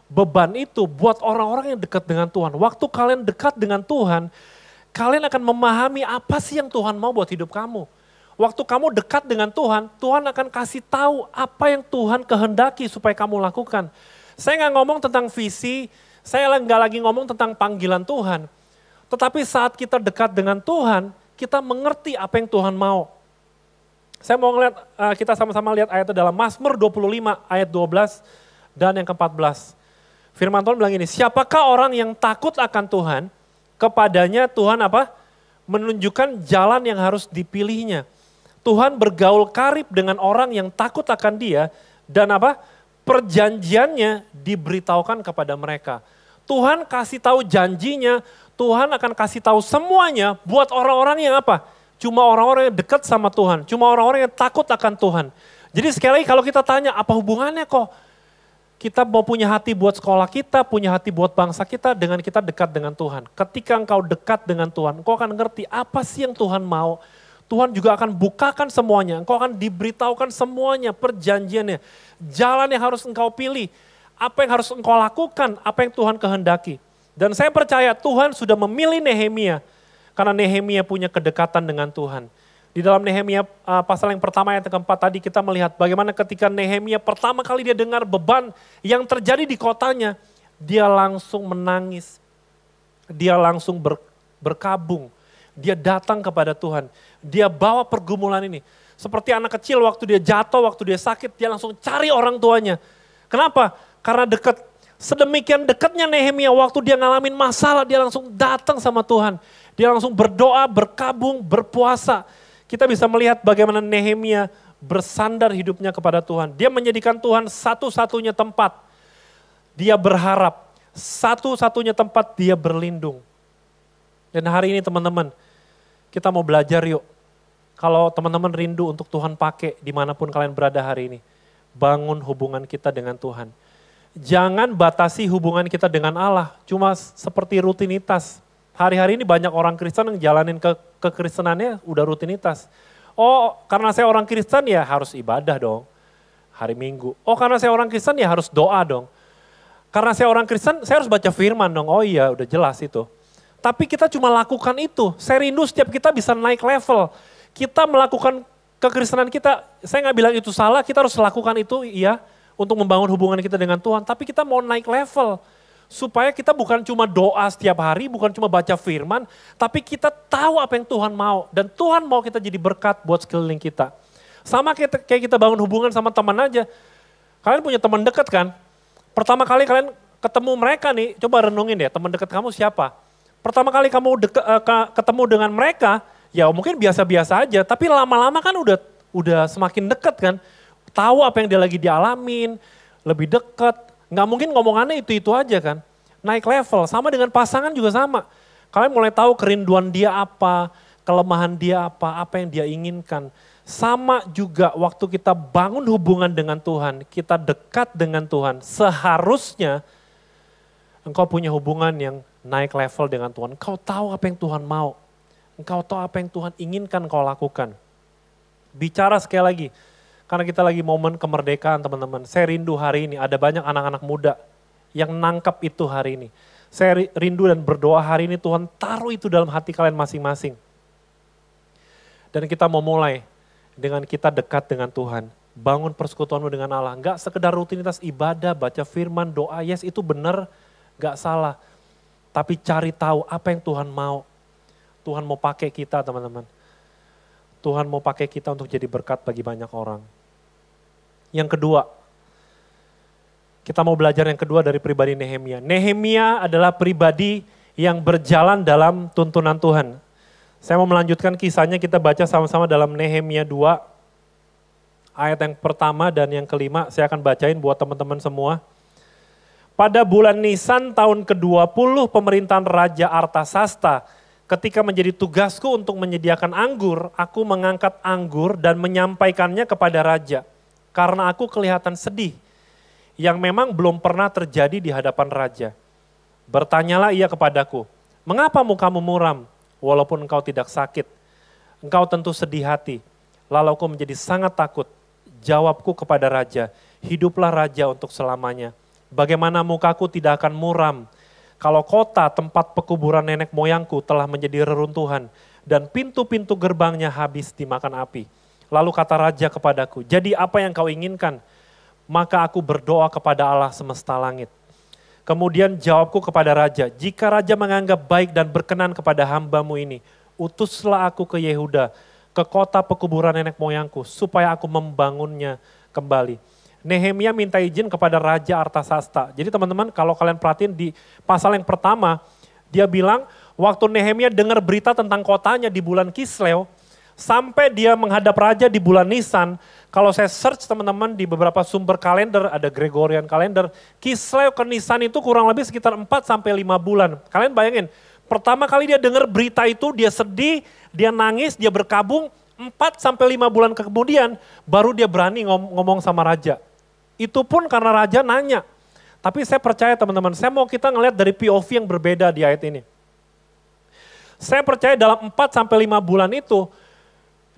beban itu buat orang-orang yang dekat dengan Tuhan. Waktu kalian dekat dengan Tuhan, kalian akan memahami apa sih yang Tuhan mau buat hidup kamu. Waktu kamu dekat dengan Tuhan, Tuhan akan kasih tahu apa yang Tuhan kehendaki supaya kamu lakukan. Saya nggak ngomong tentang visi, saya nggak lagi ngomong tentang panggilan Tuhan. Tetapi saat kita dekat dengan Tuhan, kita mengerti apa yang Tuhan mau. Saya mau ngeliat, kita sama-sama lihat ayatnya dalam Mazmur 25 ayat 12 dan yang ke-14. Firman Tuhan bilang ini, siapakah orang yang takut akan Tuhan, kepadanya Tuhan apa? Menunjukkan jalan yang harus dipilihnya. Tuhan bergaul karib dengan orang yang takut akan dia dan apa? Perjanjiannya diberitahukan kepada mereka. Tuhan kasih tahu janjinya, Tuhan akan kasih tahu semuanya buat orang-orang yang apa? Cuma orang-orang yang dekat sama Tuhan, cuma orang-orang yang takut akan Tuhan. Jadi sekali lagi kalau kita tanya apa hubungannya kok kita mau punya hati buat sekolah kita, punya hati buat bangsa kita dengan kita dekat dengan Tuhan. Ketika engkau dekat dengan Tuhan, engkau akan ngerti apa sih yang Tuhan mau. Tuhan juga akan bukakan semuanya, engkau akan diberitahukan semuanya, perjanjiannya. Jalan yang harus engkau pilih, apa yang harus engkau lakukan, apa yang Tuhan kehendaki. Dan saya percaya Tuhan sudah memilih Nehemia, karena Nehemia punya kedekatan dengan Tuhan. Di dalam Nehemia pasal yang pertama ayat keempat tadi kita melihat bagaimana ketika Nehemia pertama kali dia dengar beban yang terjadi di kotanya, dia langsung menangis, dia langsung berkabung, dia datang kepada Tuhan, dia bawa pergumulan ini. Seperti anak kecil waktu dia jatuh, waktu dia sakit, dia langsung cari orang tuanya. Kenapa? Karena dekat. Sedemikian dekatnya Nehemia waktu dia ngalamin masalah, dia langsung datang sama Tuhan. Dia langsung berdoa, berkabung, berpuasa. Kita bisa melihat bagaimana Nehemia bersandar hidupnya kepada Tuhan. Dia menjadikan Tuhan satu-satunya tempat. Dia berharap, satu-satunya tempat dia berlindung. Dan hari ini teman-teman, kita mau belajar yuk. Kalau teman-teman rindu untuk Tuhan pakai dimanapun kalian berada hari ini. Bangun hubungan kita dengan Tuhan. Jangan batasi hubungan kita dengan Allah, cuma seperti rutinitas. Hari-hari ini banyak orang Kristen yang jalanin kekristenannya udah rutinitas. Oh karena saya orang Kristen ya harus ibadah dong, hari Minggu. Oh karena saya orang Kristen ya harus doa dong. Karena saya orang Kristen saya harus baca firman dong, oh iya udah jelas itu. Tapi kita cuma lakukan itu, saya rindu setiap kita bisa naik level. Kita melakukan kekristenan kita, saya nggak bilang itu salah, kita harus lakukan itu iya. Untuk membangun hubungan kita dengan Tuhan, tapi kita mau naik level. Supaya kita bukan cuma doa setiap hari, bukan cuma baca firman, tapi kita tahu apa yang Tuhan mau. Dan Tuhan mau kita jadi berkat buat sekeliling kita. Sama kayak kita bangun hubungan sama teman aja. Kalian punya teman dekat kan? Pertama kali kalian ketemu mereka nih, coba renungin ya, teman dekat kamu siapa? Pertama kali kamu ketemu dengan mereka, ya mungkin biasa-biasa aja, tapi lama-lama kan udah semakin dekat kan? Tahu apa yang dia lagi dialamin, lebih dekat. Nggak mungkin ngomongannya itu-itu aja kan. Naik level, sama dengan pasangan juga sama. Kalian mulai tahu kerinduan dia apa, kelemahan dia apa yang dia inginkan. Sama juga waktu kita bangun hubungan dengan Tuhan, kita dekat dengan Tuhan. Seharusnya Engkau punya hubungan yang naik level dengan Tuhan. Engkau tahu apa yang Tuhan mau. Engkau tahu apa yang Tuhan inginkan kau lakukan. Bicara sekali lagi, karena kita lagi momen kemerdekaan teman-teman. Saya rindu hari ini ada banyak anak-anak muda yang nangkap itu hari ini. Saya rindu dan berdoa hari ini Tuhan taruh itu dalam hati kalian masing-masing. Dan kita mau mulai dengan kita dekat dengan Tuhan. Bangun persekutuanmu dengan Allah. Enggak sekedar rutinitas ibadah, baca firman, doa, yes itu benar, enggak salah. Tapi cari tahu apa yang Tuhan mau. Tuhan mau pakai kita teman-teman. Tuhan mau pakai kita untuk jadi berkat bagi banyak orang. Yang kedua, kita mau belajar yang kedua dari pribadi Nehemia. Nehemia adalah pribadi yang berjalan dalam tuntunan Tuhan. Saya mau melanjutkan kisahnya, kita baca sama-sama dalam Nehemia 2, ayat yang pertama dan yang kelima, saya akan bacain buat teman-teman semua. Pada bulan Nisan tahun ke-20 pemerintahan Raja Artasasta, ketika menjadi tugasku untuk menyediakan anggur, aku mengangkat anggur dan menyampaikannya kepada raja. Karena aku kelihatan sedih, yang memang belum pernah terjadi di hadapan raja. Bertanyalah ia kepadaku, mengapa mukamu muram, walaupun engkau tidak sakit? Engkau tentu sedih hati. Lalu aku menjadi sangat takut. Jawabku kepada raja, hiduplah raja untuk selamanya. Bagaimana mukaku tidak akan muram, kalau kota tempat pekuburan nenek moyangku telah menjadi reruntuhan dan pintu-pintu gerbangnya habis dimakan api. Lalu kata raja kepadaku, jadi apa yang kau inginkan? Maka aku berdoa kepada Allah semesta langit. Kemudian jawabku kepada raja, jika raja menganggap baik dan berkenan kepada hambamu ini, utuslah aku ke Yehuda, ke kota pekuburan nenek moyangku, supaya aku membangunnya kembali. Nehemia minta izin kepada Raja Artasasta. Jadi teman-teman kalau kalian perhatiin di pasal yang pertama, dia bilang waktu Nehemia dengar berita tentang kotanya di bulan Kisleu, sampai dia menghadap raja di bulan Nisan, kalau saya search teman-teman di beberapa sumber kalender, ada Gregorian kalender, Kisleu ke Nisan itu kurang lebih sekitar 4-5 bulan. Kalian bayangin, pertama kali dia dengar berita itu, dia sedih, dia nangis, dia berkabung, 4-5 bulan kemudian baru dia berani ngomong sama raja. Itu pun karena raja nanya. Tapi saya percaya teman-teman, saya mau kita ngelihat dari POV yang berbeda di ayat ini. Saya percaya dalam 4-5 bulan itu,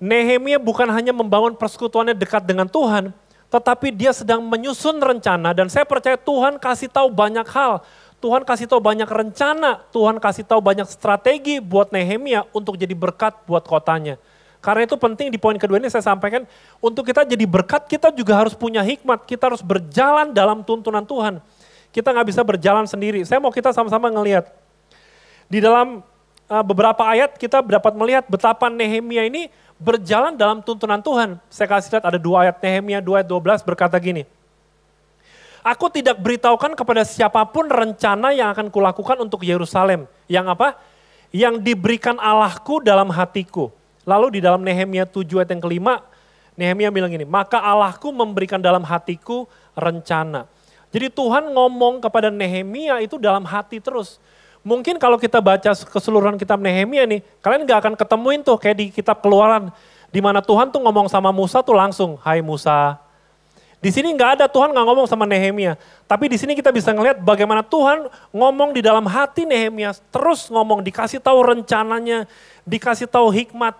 Nehemia bukan hanya membangun persekutuannya dekat dengan Tuhan, tetapi dia sedang menyusun rencana dan saya percaya Tuhan kasih tahu banyak hal. Tuhan kasih tahu banyak rencana, Tuhan kasih tahu banyak strategi buat Nehemia untuk jadi berkat buat kotanya. Karena itu penting di poin kedua ini saya sampaikan, untuk kita jadi berkat kita juga harus punya hikmat, kita harus berjalan dalam tuntunan Tuhan. Kita nggak bisa berjalan sendiri. Saya mau kita sama-sama ngelihat. Di dalam beberapa ayat kita dapat melihat betapa Nehemia ini berjalan dalam tuntunan Tuhan. Saya kasih lihat ada 2 ayat, Nehemia 2 ayat 12 berkata gini. Aku tidak beritahukan kepada siapapun rencana yang akan kulakukan untuk Yerusalem. Yang apa? Yang diberikan Allahku dalam hatiku. Lalu di dalam Nehemia 7 ayat yang kelima, Nehemia bilang gini, maka Allahku memberikan dalam hatiku rencana. Jadi Tuhan ngomong kepada Nehemia itu dalam hati terus. Mungkin kalau kita baca keseluruhan kitab Nehemia nih, kalian gak akan ketemuin tuh kayak di kitab Keluaran. Di mana Tuhan tuh ngomong sama Musa tuh langsung, hai Musa. Di sini gak ada, Tuhan gak ngomong sama Nehemia. Tapi di sini kita bisa ngelihat bagaimana Tuhan ngomong di dalam hati Nehemia. Terus ngomong, dikasih tahu rencananya, dikasih tahu hikmat,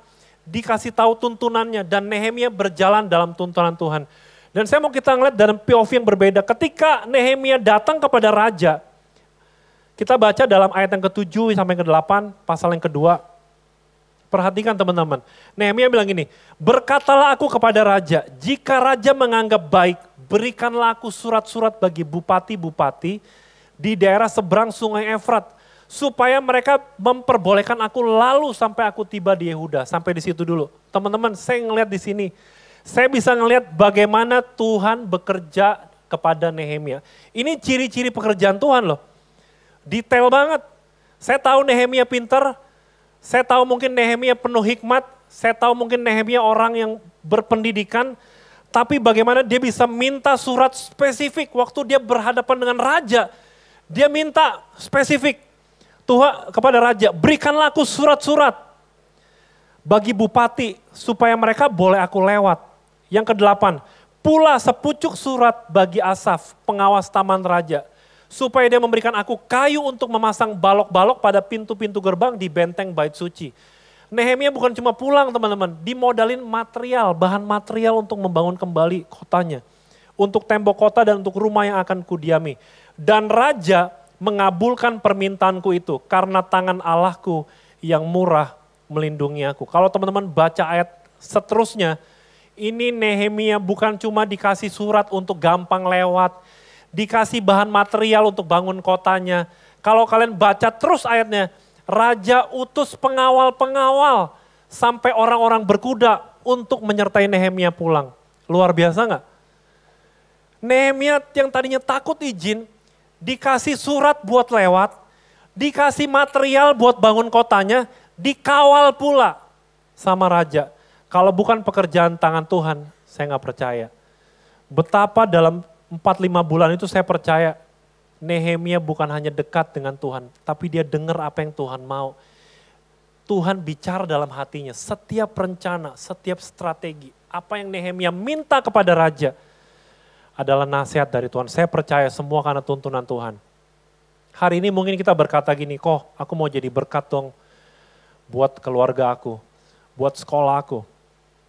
dikasih tahu tuntunannya. Dan Nehemia berjalan dalam tuntunan Tuhan. Dan saya mau kita ngeliat dalam POV yang berbeda. Ketika Nehemia datang kepada raja, kita baca dalam ayat yang ke-7 sampai ke-8, pasal yang kedua. Perhatikan teman-teman, Nehemia bilang gini, berkatalah aku kepada raja, jika raja menganggap baik, berikanlah aku surat-surat bagi bupati-bupati di daerah seberang sungai Efrat, supaya mereka memperbolehkan aku lalu sampai aku tiba di Yehuda. Sampai di situ dulu. Teman-teman, saya ngelihat di sini, saya bisa ngelihat bagaimana Tuhan bekerja kepada Nehemia. Ini ciri-ciri pekerjaan Tuhan loh. Detail banget. Saya tahu Nehemia pintar, saya tahu mungkin Nehemia penuh hikmat, saya tahu mungkin Nehemia orang yang berpendidikan, tapi bagaimana dia bisa minta surat spesifik waktu dia berhadapan dengan raja. Dia minta spesifik Tuhan kepada raja, berikanlah aku surat-surat bagi bupati supaya mereka boleh aku lewat. Yang ke-8, pula sepucuk surat bagi Asaf, pengawas taman raja, supaya dia memberikan aku kayu untuk memasang balok-balok pada pintu-pintu gerbang di benteng bait suci. Nehemia bukan cuma pulang teman-teman, dimodalin material, bahan material untuk membangun kembali kotanya. Untuk tembok kota dan untuk rumah yang akan kudiami. Dan raja mengabulkan permintaanku itu karena tangan Allahku yang murah melindungi aku. Kalau teman-teman baca ayat seterusnya, ini Nehemia bukan cuma dikasih surat untuk gampang lewat, dikasih bahan material untuk bangun kotanya. Kalau kalian baca terus ayatnya, raja utus pengawal-pengawal sampai orang-orang berkuda untuk menyertai Nehemia pulang. Luar biasa nggak? Nehemia yang tadinya takut izin, dikasih surat buat lewat, dikasih material buat bangun kotanya, dikawal pula sama raja. Kalau bukan pekerjaan tangan Tuhan, saya nggak percaya. Betapa dalam 4-5 bulan itu saya percaya Nehemia bukan hanya dekat dengan Tuhan, tapi dia dengar apa yang Tuhan mau. Tuhan bicara dalam hatinya, setiap rencana, setiap strategi, apa yang Nehemia minta kepada raja adalah nasihat dari Tuhan. Saya percaya semua karena tuntunan Tuhan. Hari ini mungkin kita berkata gini, kok aku mau jadi berkat dong buat keluarga aku, buat sekolah aku,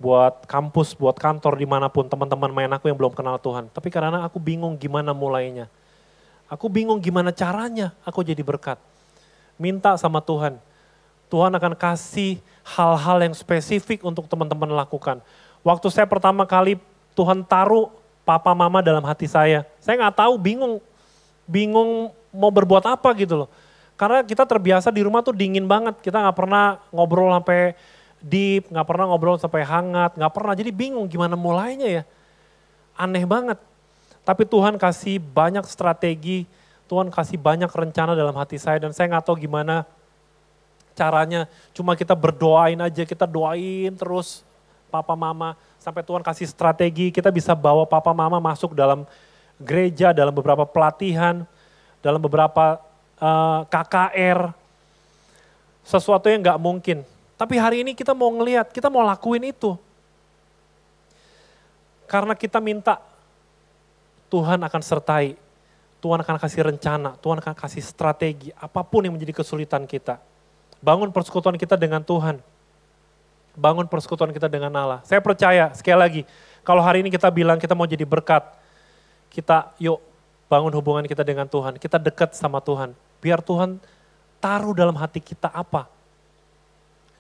buat kampus, buat kantor dimanapun, teman-teman main aku yang belum kenal Tuhan. Tapi karena aku bingung gimana mulainya. Aku bingung gimana caranya aku jadi berkat. Minta sama Tuhan. Tuhan akan kasih hal-hal yang spesifik untuk teman-teman lakukan. Waktu saya pertama kali Tuhan taruh papa mama dalam hati saya nggak tahu, bingung mau berbuat apa gitu loh. Karena kita terbiasa di rumah tuh dingin banget, kita nggak pernah ngobrol sampai deep, nggak pernah ngobrol sampai hangat, nggak pernah. Jadi bingung gimana mulainya ya. Aneh banget. Tapi Tuhan kasih banyak strategi, Tuhan kasih banyak rencana dalam hati saya dan saya nggak tahu gimana caranya. Cuma kita berdoain aja, kita doain terus papa mama sampai Tuhan kasih strategi, kita bisa bawa papa mama masuk dalam gereja, dalam beberapa pelatihan, dalam beberapa KKR. Sesuatu yang nggak mungkin. Tapi hari ini kita mau ngelihat, kita mau lakuin itu. Karena kita minta, Tuhan akan sertai, Tuhan akan kasih rencana, Tuhan akan kasih strategi, apapun yang menjadi kesulitan kita. Bangun persekutuan kita dengan Tuhan. Bangun persekutuan kita dengan Allah. Saya percaya, sekali lagi, kalau hari ini kita bilang kita mau jadi berkat, kita yuk bangun hubungan kita dengan Tuhan, kita dekat sama Tuhan. Biar Tuhan taruh dalam hati kita apa.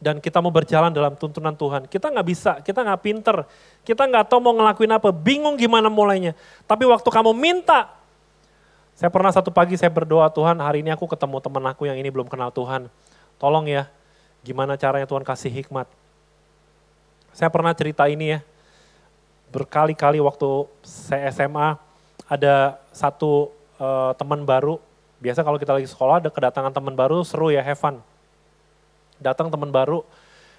Dan kita mau berjalan dalam tuntunan Tuhan. Kita nggak bisa, kita nggak pinter, kita nggak tahu mau ngelakuin apa, bingung gimana mulainya. Tapi waktu kamu minta, saya pernah satu pagi saya berdoa, Tuhan hari ini aku ketemu teman aku yang ini belum kenal Tuhan. Tolong ya, gimana caranya Tuhan kasih hikmat. Saya pernah cerita ini ya, berkali-kali waktu saya SMA, ada satu teman baru. Biasa kalau kita lagi sekolah ada kedatangan teman baru, seru ya, have fun. Datang teman baru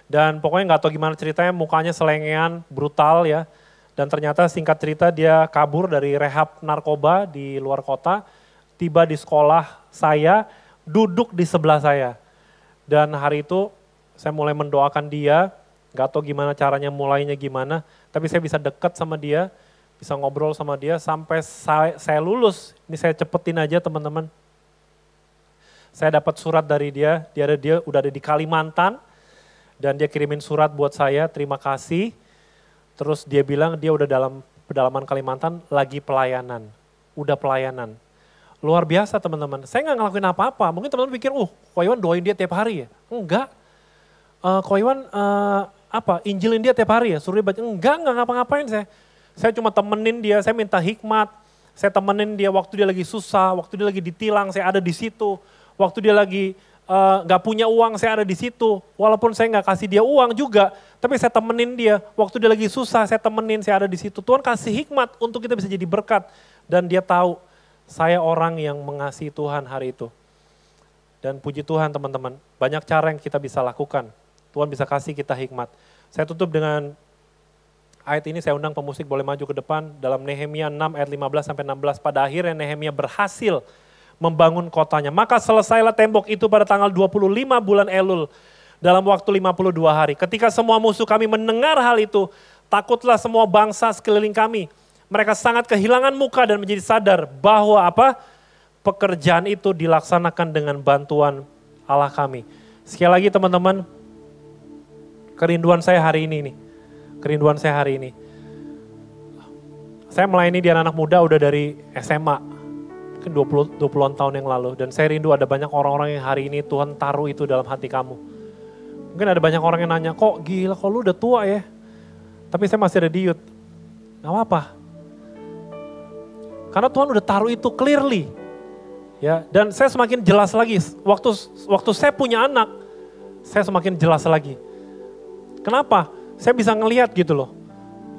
dan pokoknya nggak tahu gimana ceritanya, mukanya selengean, brutal ya. Dan ternyata singkat cerita dia kabur dari rehab narkoba di luar kota, tiba di sekolah saya, duduk di sebelah saya. Dan hari itu saya mulai mendoakan dia, nggak tahu gimana caranya mulainya gimana, tapi saya bisa dekat sama dia, bisa ngobrol sama dia sampai saya lulus. Ini saya cepetin aja teman-teman. Saya dapat surat dari dia udah ada di Kalimantan dan dia kirimin surat buat saya, terima kasih. Terus dia bilang dia udah dalam pedalaman Kalimantan lagi pelayanan, udah pelayanan. Luar biasa teman-teman, saya nggak ngelakuin apa-apa. Mungkin teman-teman pikir, Ko Iwan doain dia tiap hari ya? Enggak. Ko Iwan injilin dia tiap hari ya? Suruh dia baca? Enggak ngapa-ngapain saya. Saya cuma temenin dia, saya minta hikmat. Saya temenin dia waktu dia lagi susah, waktu dia lagi ditilang, saya ada di situ. Waktu dia lagi gak punya uang, saya ada di situ. Walaupun saya gak kasih dia uang juga, tapi saya temenin dia. Waktu dia lagi susah, saya temenin, saya ada di situ. Tuhan kasih hikmat untuk kita bisa jadi berkat. Dan dia tahu, saya orang yang mengasihi Tuhan hari itu. Dan puji Tuhan teman-teman, banyak cara yang kita bisa lakukan. Tuhan bisa kasih kita hikmat. Saya tutup dengan ayat ini, saya undang pemusik boleh maju ke depan. Dalam Nehemia 6 ayat 15-16, pada akhirnya Nehemia berhasil membangun kotanya. Maka selesailah tembok itu pada tanggal 25 bulan Elul dalam waktu 52 hari. Ketika semua musuh kami mendengar hal itu, takutlah semua bangsa sekeliling kami. Mereka sangat kehilangan muka dan menjadi sadar bahwa pekerjaan itu dilaksanakan dengan bantuan Allah kami. Sekali lagi teman-teman, kerinduan saya hari ini nih. Kerinduan saya hari ini. Saya melayani di anak-anak muda udah dari SMA. Mungkin 20-an tahun yang lalu. Dan saya rindu ada banyak orang-orang yang hari ini Tuhan taruh itu dalam hati kamu. Mungkin ada banyak orang yang nanya, kok gila kok lu udah tua ya? Tapi saya masih ada di youth. Gak apa-apa. Karena Tuhan udah taruh itu clearly. Ya, dan saya semakin jelas lagi. Waktu saya punya anak, saya semakin jelas lagi. Kenapa? Saya bisa ngelihat gitu loh.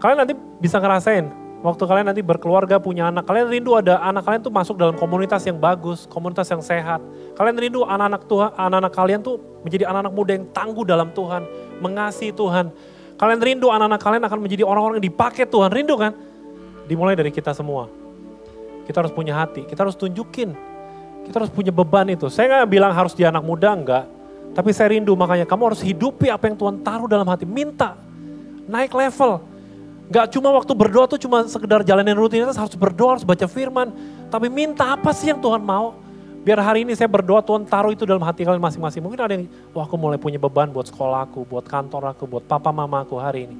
Kalian nanti bisa ngerasain, waktu kalian nanti berkeluarga punya anak, kalian rindu ada anak kalian tuh masuk dalam komunitas yang bagus, komunitas yang sehat. Kalian rindu anak-anak kalian tuh menjadi anak-anak muda yang tangguh dalam Tuhan, mengasihi Tuhan. Kalian rindu anak-anak kalian akan menjadi orang-orang yang dipakai Tuhan, rindu kan? Dimulai dari kita semua. Kita harus punya hati, kita harus tunjukin. Kita harus punya beban itu. Saya gak bilang harus di anak muda, enggak. Tapi saya rindu, makanya kamu harus hidupi apa yang Tuhan taruh dalam hati. Minta, naik level. Gak cuma waktu berdoa tuh cuma sekedar jalanin rutinitas, harus berdoa, harus baca firman. Tapi minta apa sih yang Tuhan mau? Biar hari ini saya berdoa Tuhan taruh itu dalam hati kalian masing-masing. Mungkin ada yang, wah aku mulai punya beban buat sekolah aku, buat kantor aku, buat papa mama aku hari ini.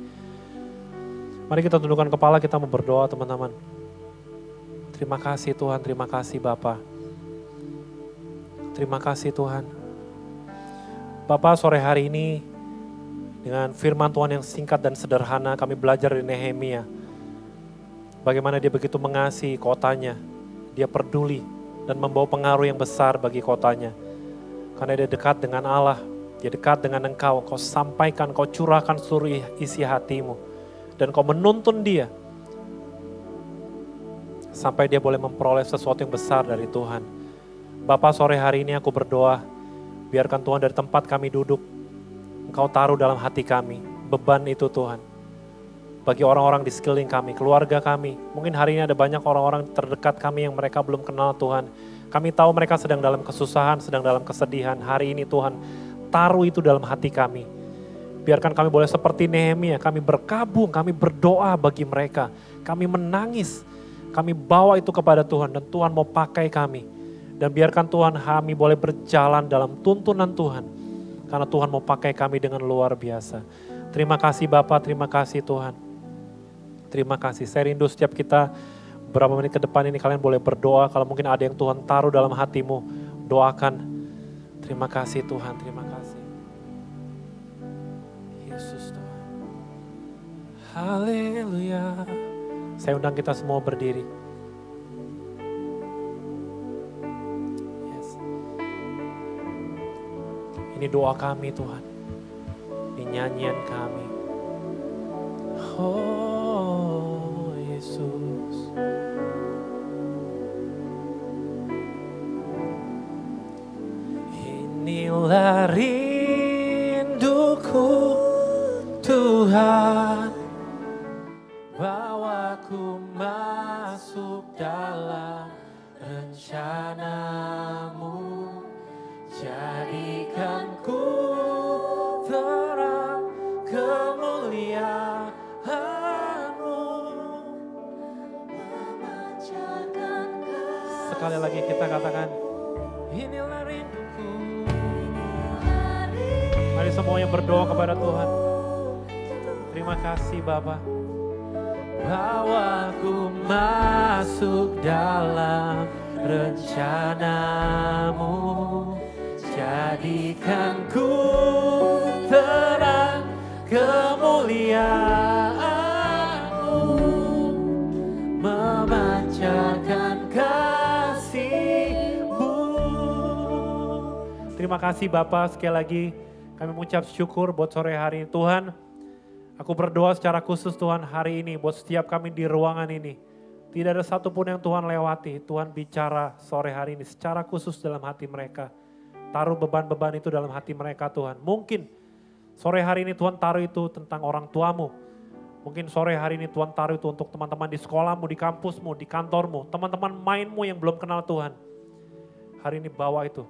Mari kita tundukkan kepala, kita mau berdoa teman-teman. Terima kasih Tuhan, terima kasih Bapa. Terima kasih Tuhan. Bapak sore hari ini dengan firman Tuhan yang singkat dan sederhana kami belajar dari Nehemia. Bagaimana dia begitu mengasihi kotanya. Dia peduli dan membawa pengaruh yang besar bagi kotanya. Karena dia dekat dengan Allah, dia dekat dengan engkau. Kau sampaikan, kau curahkan seluruh isi hatimu. Dan kau menuntun dia. Sampai dia boleh memperoleh sesuatu yang besar dari Tuhan. Bapak sore hari ini aku berdoa, biarkan Tuhan dari tempat kami duduk, Engkau taruh dalam hati kami, beban itu Tuhan. Bagi orang-orang di sekeliling kami, keluarga kami, mungkin hari ini ada banyak orang-orang terdekat kami yang mereka belum kenal Tuhan. Kami tahu mereka sedang dalam kesusahan, sedang dalam kesedihan. Hari ini Tuhan, taruh itu dalam hati kami. Biarkan kami boleh seperti Nehemia, kami berkabung, kami berdoa bagi mereka. Kami menangis, kami bawa itu kepada Tuhan dan Tuhan mau pakai kami. Dan biarkan Tuhan kami boleh berjalan dalam tuntunan Tuhan. Karena Tuhan mau pakai kami dengan luar biasa. Terima kasih Bapak, terima kasih Tuhan. Terima kasih, saya rindu setiap kita beberapa menit ke depan ini kalian boleh berdoa. Kalau mungkin ada yang Tuhan taruh dalam hatimu, doakan. Terima kasih Tuhan, terima kasih. Yesus Tuhan. Haleluya. Saya undang kita semua berdiri. Ini doa kami Tuhan, ini nyanyian kami. Oh Yesus. Inilah rinduku Tuhan, bawaku masuk dalam rencanamu. Jadikan ku terang kemuliaan-Mu. Sekali lagi kita katakan, inilah rinduku. Mari semuanya berdoa kepada Tuhan. Terima kasih Bapa. Bawaku masuk dalam rencana-Mu. Jadikan ku terang kemuliaan-Mu, memancarkan kasih-Mu. Terima kasih Bapak, sekali lagi kami mengucap syukur buat sore hari ini. Tuhan, aku berdoa secara khusus Tuhan hari ini buat setiap kami di ruangan ini. Tidak ada satupun yang Tuhan lewati, Tuhan bicara sore hari ini secara khusus dalam hati mereka. Taruh beban-beban itu dalam hati mereka Tuhan. Mungkin sore hari ini Tuhan taruh itu tentang orang tuamu. Mungkin sore hari ini Tuhan taruh itu untuk teman-teman di sekolahmu, di kampusmu, di kantormu. Teman-teman mainmu yang belum kenal Tuhan. Hari ini bawa itu.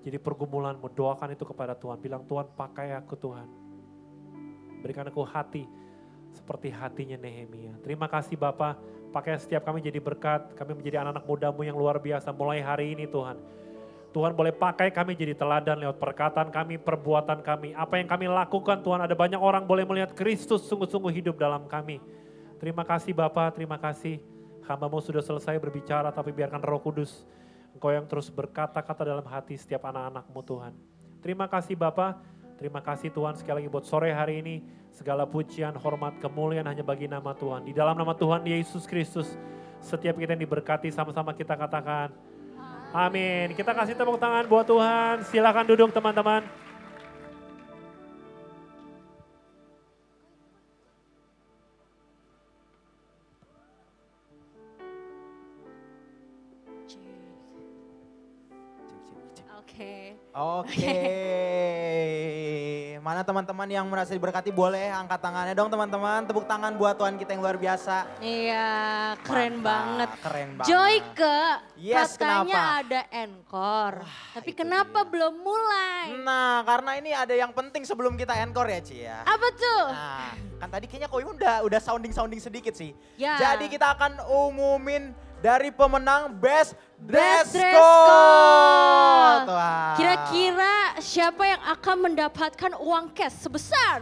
Jadi pergumulanmu, doakan itu kepada Tuhan. Bilang Tuhan pakai aku Tuhan. Berikan aku hati seperti hatinya Nehemia. Terima kasih Bapa, pakai setiap kami jadi berkat, kami menjadi anak-anak muda-Mu yang luar biasa mulai hari ini Tuhan. Tuhan boleh pakai kami jadi teladan lewat perkataan kami, perbuatan kami. Apa yang kami lakukan Tuhan, ada banyak orang boleh melihat Kristus sungguh-sungguh hidup dalam kami. Terima kasih Bapa, terima kasih. Hamba-Mu sudah selesai berbicara, tapi biarkan Roh Kudus, Engkau yang terus berkata-kata dalam hati setiap anak-anak-Mu Tuhan. Terima kasih Bapa, terima kasih Tuhan sekali lagi buat sore hari ini. Segala pujian, hormat, kemuliaan hanya bagi nama Tuhan. Di dalam nama Tuhan Yesus Kristus, setiap kita yang diberkati sama-sama kita katakan, amin. Kita kasih tepuk tangan buat Tuhan. Silakan duduk teman-teman. Oke. Mana teman-teman yang merasa diberkati boleh angkat tangannya dong teman-teman. Tepuk tangan buat Tuhan kita yang luar biasa. Iya, keren banget. Keren banget. Joyke, Yes, katanya kenapa? ada encore. Tapi kenapa belum mulai? Nah, karena ini ada yang penting sebelum kita encore ya, Ci ya. Apa tuh? Nah, kan tadi kayaknya Koyun udah sounding sedikit sih. Ya. Jadi kita akan umumin dari pemenang Best Dress Code. Code. Wah. Kira-kira siapa yang akan mendapatkan uang cash sebesar?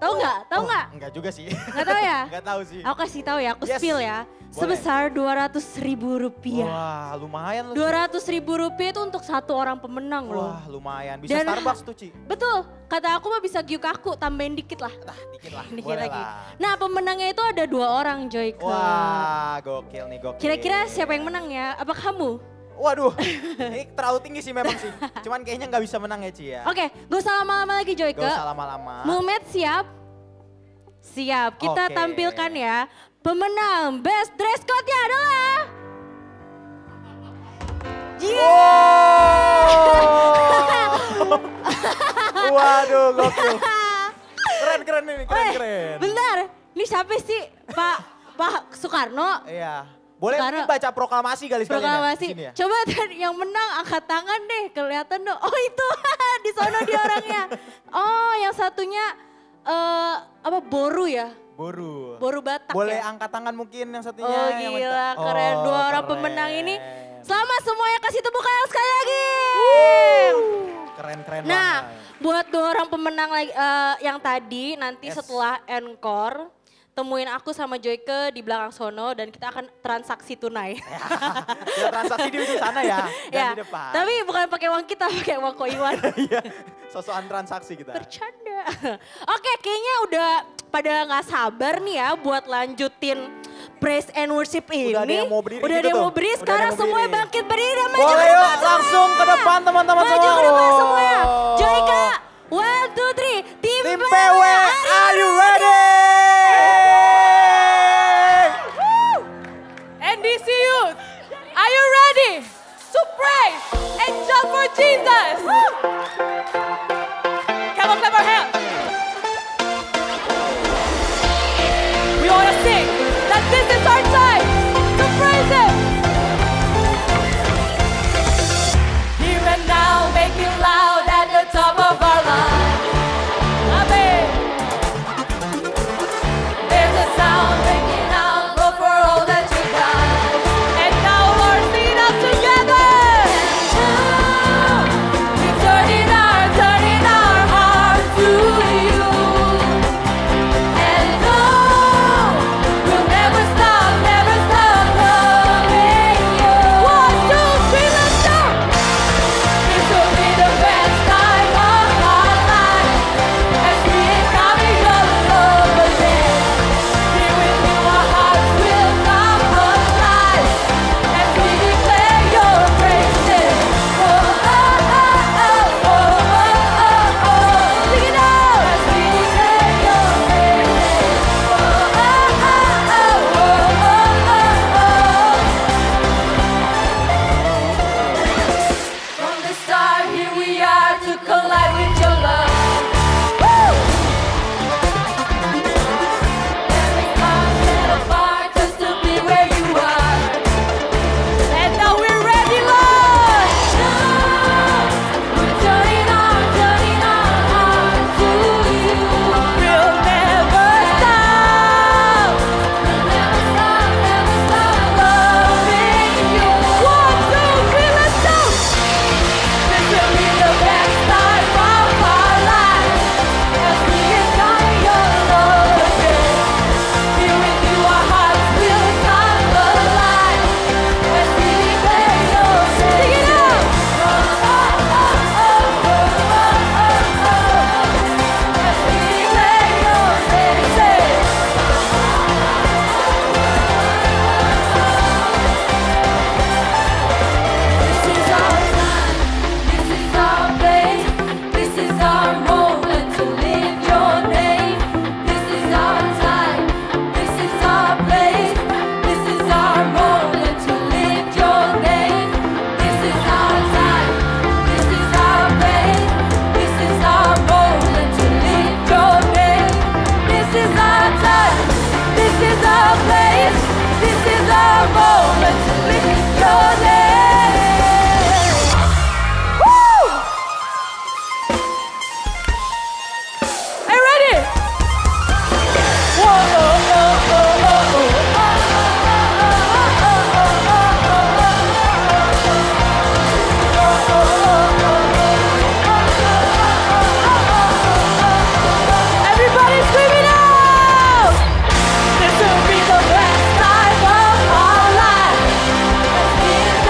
Tahu nggak? Tahu nggak? Enggak juga sih. Nggak tahu ya? Enggak tahu sih. Aku kasih tahu ya, aku Yes. spill ya. Boleh. Sebesar Rp200.000. Wah, lumayan loh. Rp200.000 itu untuk satu orang pemenang loh. Wah, lumayan. Bisa Dan- Starbucks tuh, Ci. Betul, kata aku mah bisa gyukaku, tambahin dikit lah. Dikit lah, Dikit boleh lagi. lah. Nah pemenangnya itu ada 2 orang Joyke. Wah, gokil nih, gokil. Kira-kira siapa yang menang ya? Apa kamu? Waduh, ini terlalu tinggi sih memang sih. Cuman kayaknya nggak bisa menang ya, Ci ya. Oke, gak usah lama-lama lagi Joyke. Gak usah lama-lama. Mumet siap? Siap, kita Oke. tampilkan ya. Pemenang Best Dress Code-nya adalah... Waduh, gokil. Keren ini, keren. Bentar, ini siapa sih? Pak Soekarno? Iya. Boleh Soekarno. mungkin baca proklamasi kali sekalian Proklamasi. ya, di sini ya. Coba yang menang angkat tangan deh, kelihatan dong. Oh itu, di sono dia orangnya. Oh yang satunya apa Boru ya? Boru Batak Boleh ya? angkat tangan mungkin yang satunya. Oh yang gila, minta. keren. Oh, 2 orang keren. pemenang ini. Selamat semuanya, kasih tepuk tangan sekali lagi. Keren Nah, banget. buat 2 orang pemenang lagi yang tadi nanti setelah encore temuin aku sama Joyke di belakang sono dan kita akan transaksi tunai. Ya transaksi di ujung sana ya, Ya, dan di depan. tapi bukan pakai uang kita, pakai uang Koiwan. Iya, sosokan transaksi kita. Bercanda. Oke, kayaknya udah pada nggak sabar nih ya buat lanjutin praise and worship ini. Udah ada yang mau berdiri Udah gitu ada yang tuh. mau berdiri, Udah ada sekarang yang mau semuanya berdiri. bangkit berdiri dan maju Boleh ke yuk, depan semua. langsung ke depan teman-teman Maju semua. ke depan Oh. semuanya. Joyka, 1, 2, 3. Tim PW, are you ready? NDC Youth, are you ready to praise and jump for Jesus? Come on, clap our hands. We want to sing that this is our time to praise Him. Here and now, make it loud at the top of our lungs. Amen. moment to lift your name. Woo! Are you ready? Whoa, oh, oh, oh, oh, oh. Everybody scream it out! This will be the best time of our life. Let's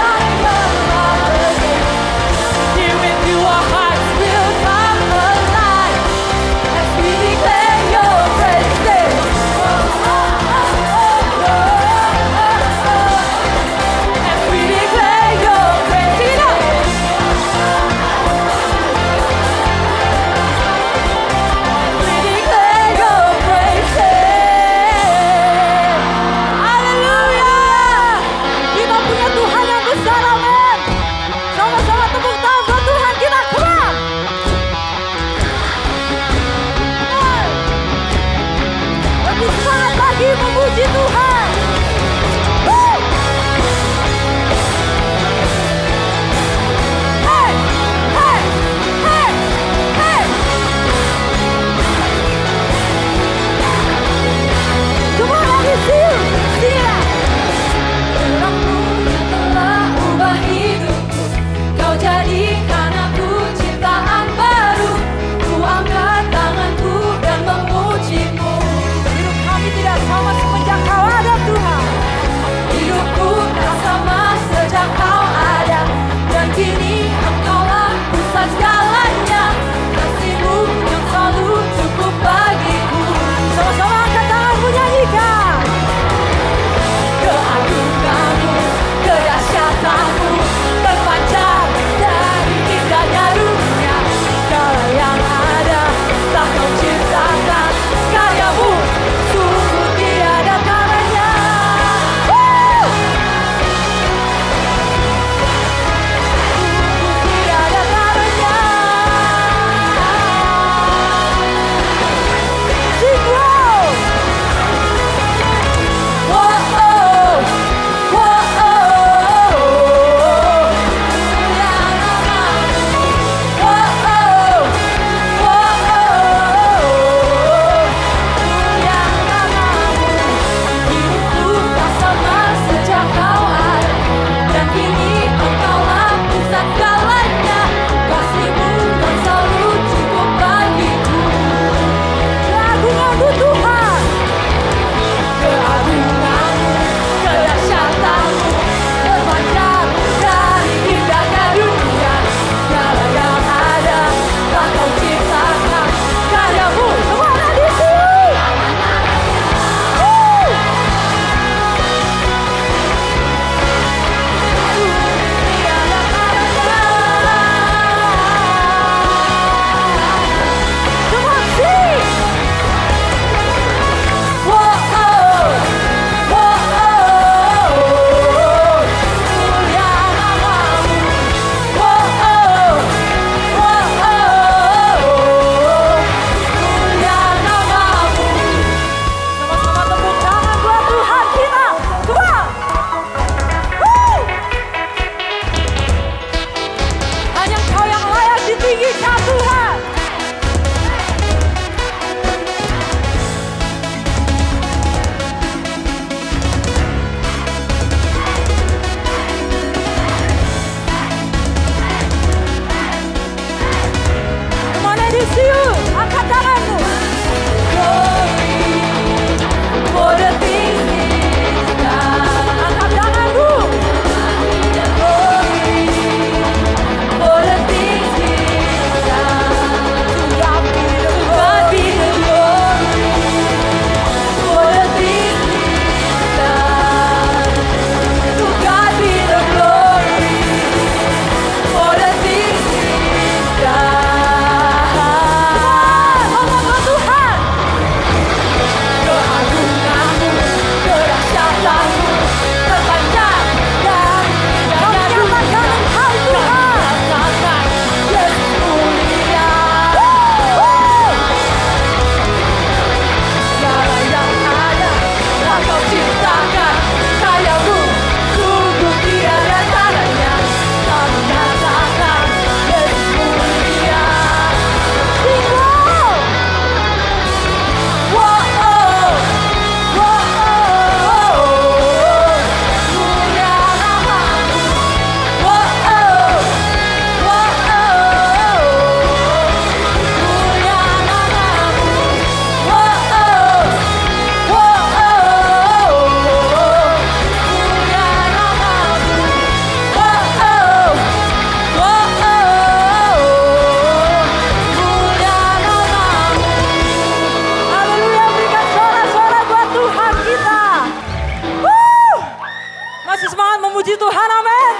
memuji Tuhan, amin.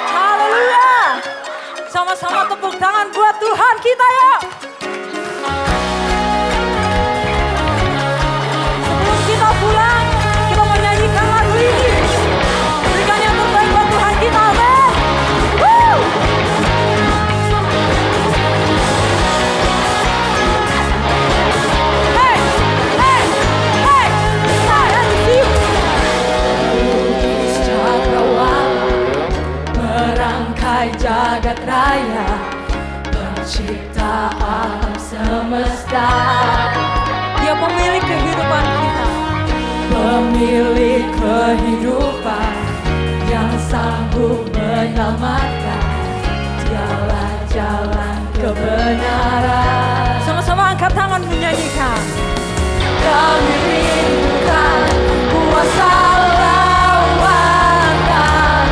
Haleluya. Sama-sama tepuk tangan buat Tuhan kita yuk. Sebelum kita pulang, kita menyanyikan lagu ini. Berikan yang terbaik buat Tuhan kita, amin. Woo! Hey, hey, hey, saya di sini. Cakrawala merangkai jagat raya, pencipta alam semesta. Dia pemilik kehidupan kita, pemilik kehidupan yang sanggup menyelamatkan. Dialah jalan kebenaran. Sama-sama angkat tangan menyanyikan. Kami rindukan kuasa lawatan,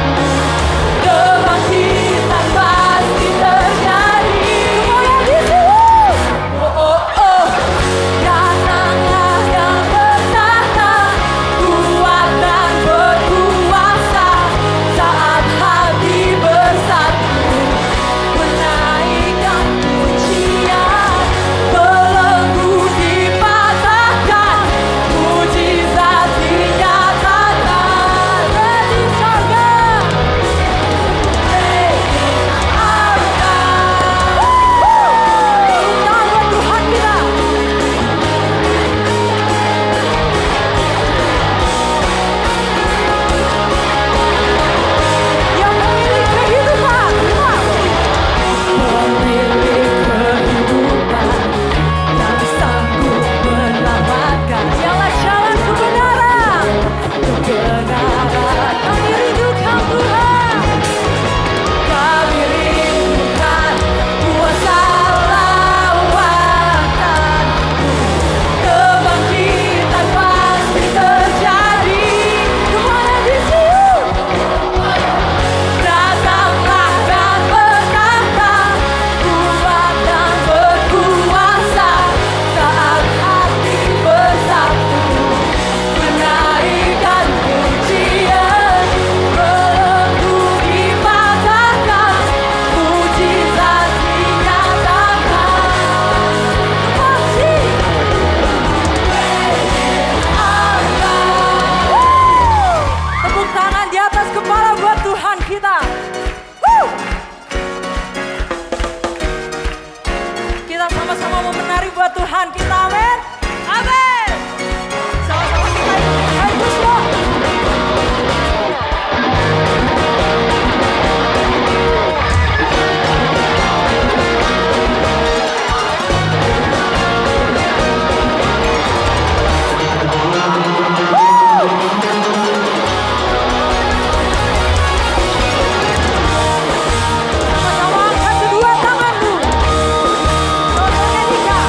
kebangkitan pasti terjadi. Semuanya di sini. Oh oh oh, datanglah yang bertahta, kuat dan berkuasa. Saat hati bersatu, menaikkan pujian, belenggu dipatahkan, mujizat dinyatakan. Dari sorga, Tuhan buat Tuhan kita. Yang memilih kehidupan, pemilik kehidupan yang sanggup menyelamatkan. Dialah jalan kebenaran, kebenaran. Kami rindukan Tuhan, kami rindukan kuasa lawatan, kebangkitan pasti terjadi. Kemana di sini? Datanglah dan bertahta, kuat dan berkuasa. Saat hati bersatu, menaikkan pujian, belenggu dipatahkan, mujizat dinyatakan. Masih tepuk tangan di atas kepala buat Tuhan kita. Woo! Kita sama-sama mau menari buat Tuhan kita, amin. Amin. Sama-sama kita harus yuk. Sama-sama angkat kedua tanganmu. Saudara nyanyikan.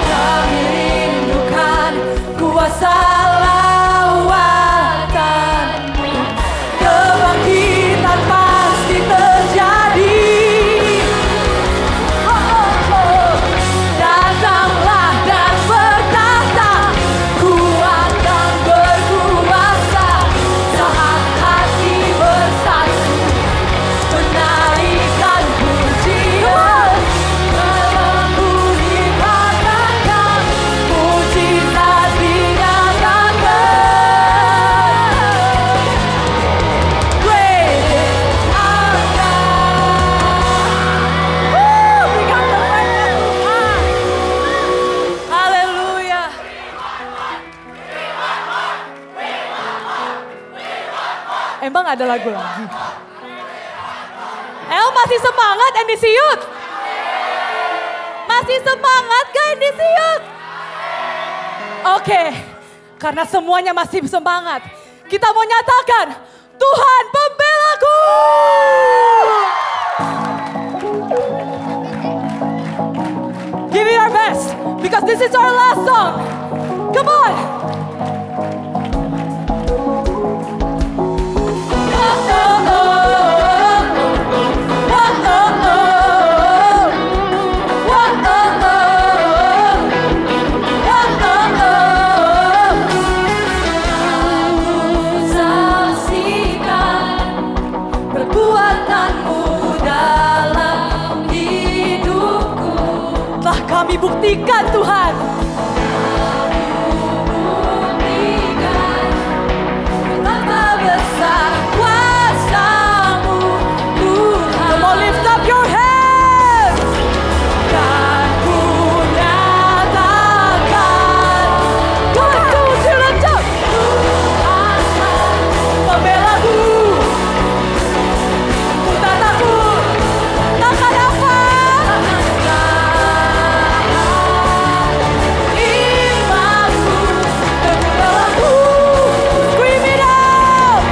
Kami rindukan kuasa lawatan-Mu, kebangkitan pasti terjadi. Oh, oh, oh. Datanglah dan bertahta, kuat dan berkuasa. Saat hati bersatu, menaikkan pujian, belenggu dipatahkan, mujizat dinyatakan. Great is our God. Berikan terbaik buat Tuhan. Haleluya. Emang ada lagu lagi? El masih semangat NDC Youth? Masih semangat gak NDC Youth? Oke, karena semuanya masih semangat, kita mau nyatakan Tuhan pembelaku. Give it our best, because this is our last song. Come on. See kami buktikan Tuhan. Betapa besar kuasa-Mu Tuhan. Come on, lift up your hands. Dan ku nyatakan, Come on, children, jump. Tuhan Membelaku, ku tak takut, takkan apa. imanku teguh dalamku. Scream it out.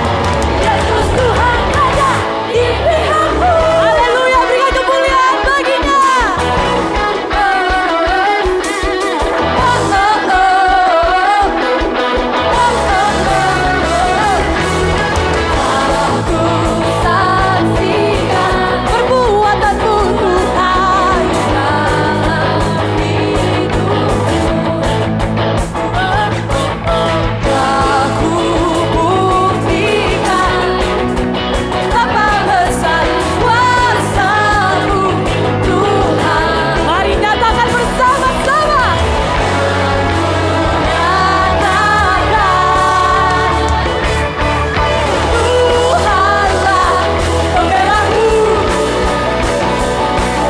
Yesus Tuhan ada di pihakku. Haleluya, berikan kemuliaan baginya. Aku saksikan Perbuatanmu Tuhan. dalam hidupku. Aku buktikan betapa besar kuasa-Mu Tuhan. Mari nyatakan bersama-sama. Tuhanlah pembelaku.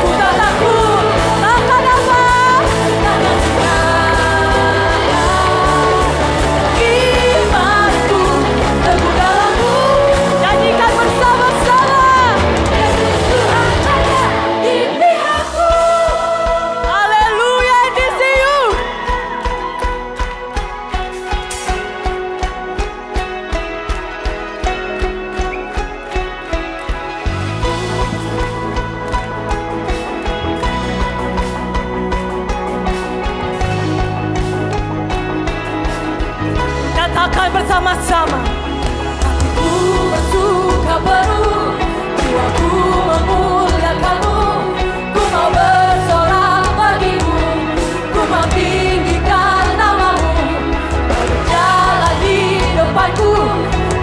Ku tak takut, takkan apa. Imanku teguh dalammu. Nyanyikan bersama-sama. Yesus Tuhan ada di pihakku. Haleluya, I see you. Nyatakan bersama-sama. Hatiku bersuka penuh, jiwaku memuliakan-Mu. Ku mau bersorak bagi-Mu, ku mau tinggikan nama-Mu. Kau berjalan di depanku,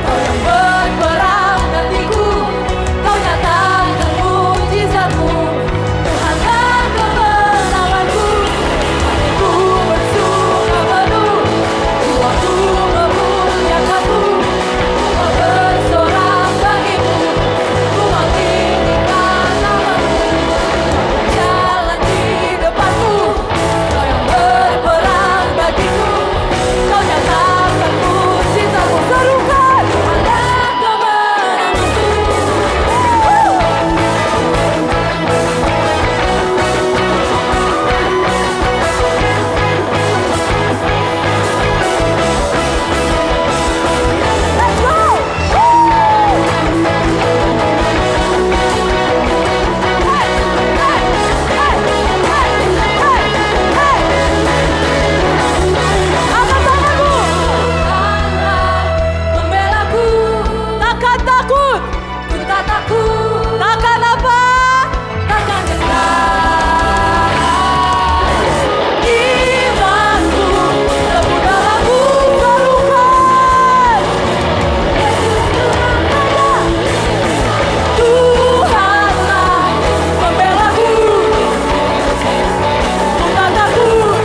Kau yang berperang gantiku. Kau nyatakan mujizat-Mu, Tuhan dan kemenanganku. Hatiku bersuka penuh, jiwaku memuliakan-Mu. Ku mau bersorak bagi-Mu, ku mau tinggikan nama-Mu. Kau berjalan di depanku, Kau yang berperang bagiku. Kau nyatakan mujizat-Mu, serukan Tuhan dan kemenanganku. Let's go. Angkat tanganmu. Tuhanlah pembelaku. Takkan takut, Ku tak takut, takkan apa. takkan gentar. Imanku teguh dalammu. Serukan. Tuhanlah pembelaku. Ku tak takut,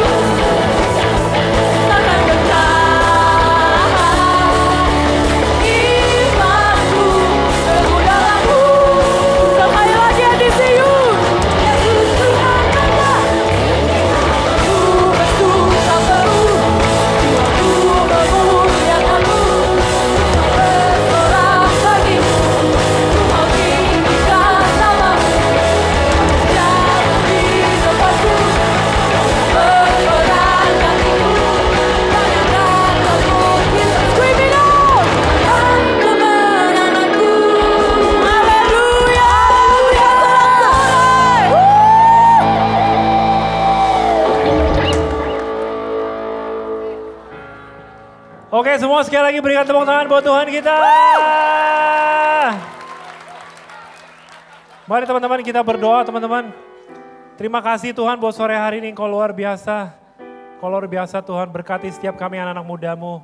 Takkan gentar. Imanku teguh dalammu. sekali lagi I see you. Yesus Tuhan ada. Ku bersuka penuh, jiwaku memuliakan-Mu. Bersorak bagi-Mu, ku mau tinggikan nama-Mu. Jalan di depanku, berperang gantiku. Tanyakan mujizat, Scream it out. dan kemenanganku. Haleluya. Oke, semua sekali lagi berikan tepuk tangan buat Tuhan kita. Mari teman-teman kita berdoa teman-teman. Terima kasih Tuhan buat sore hari ini Engkau luar biasa. Engkau luar biasa Tuhan, berkati setiap kami anak-anak muda-Mu.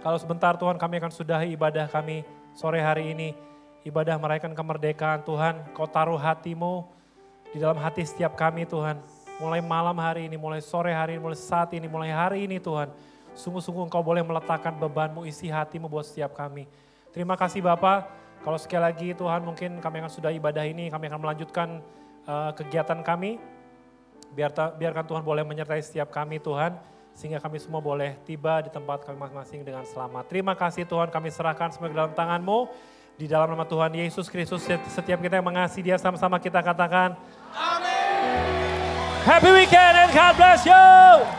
Kalau sebentar Tuhan kami akan sudahi ibadah kami sore hari ini. Ibadah merayakan kemerdekaan Tuhan, Kau taruh hati-Mu di dalam hati setiap kami Tuhan. mulai malam hari ini, mulai sore hari ini, mulai saat ini, mulai hari ini Tuhan. Sungguh-sungguh Engkau boleh meletakkan bebanmu, isi hatimu buat setiap kami. Terima kasih Bapak, kalau sekali lagi Tuhan mungkin kami akan sudah ibadah ini, kami akan melanjutkan kegiatan kami. Biarkan Tuhan boleh menyertai setiap kami Tuhan, sehingga kami semua boleh tiba di tempat kami masing-masing dengan selamat. Terima kasih Tuhan, kami serahkan semua ke dalam tangan-Mu. Di dalam nama Tuhan Yesus Kristus, setiap kita yang mengasihi Dia sama-sama kita katakan, Amin. Happy weekend and God bless you.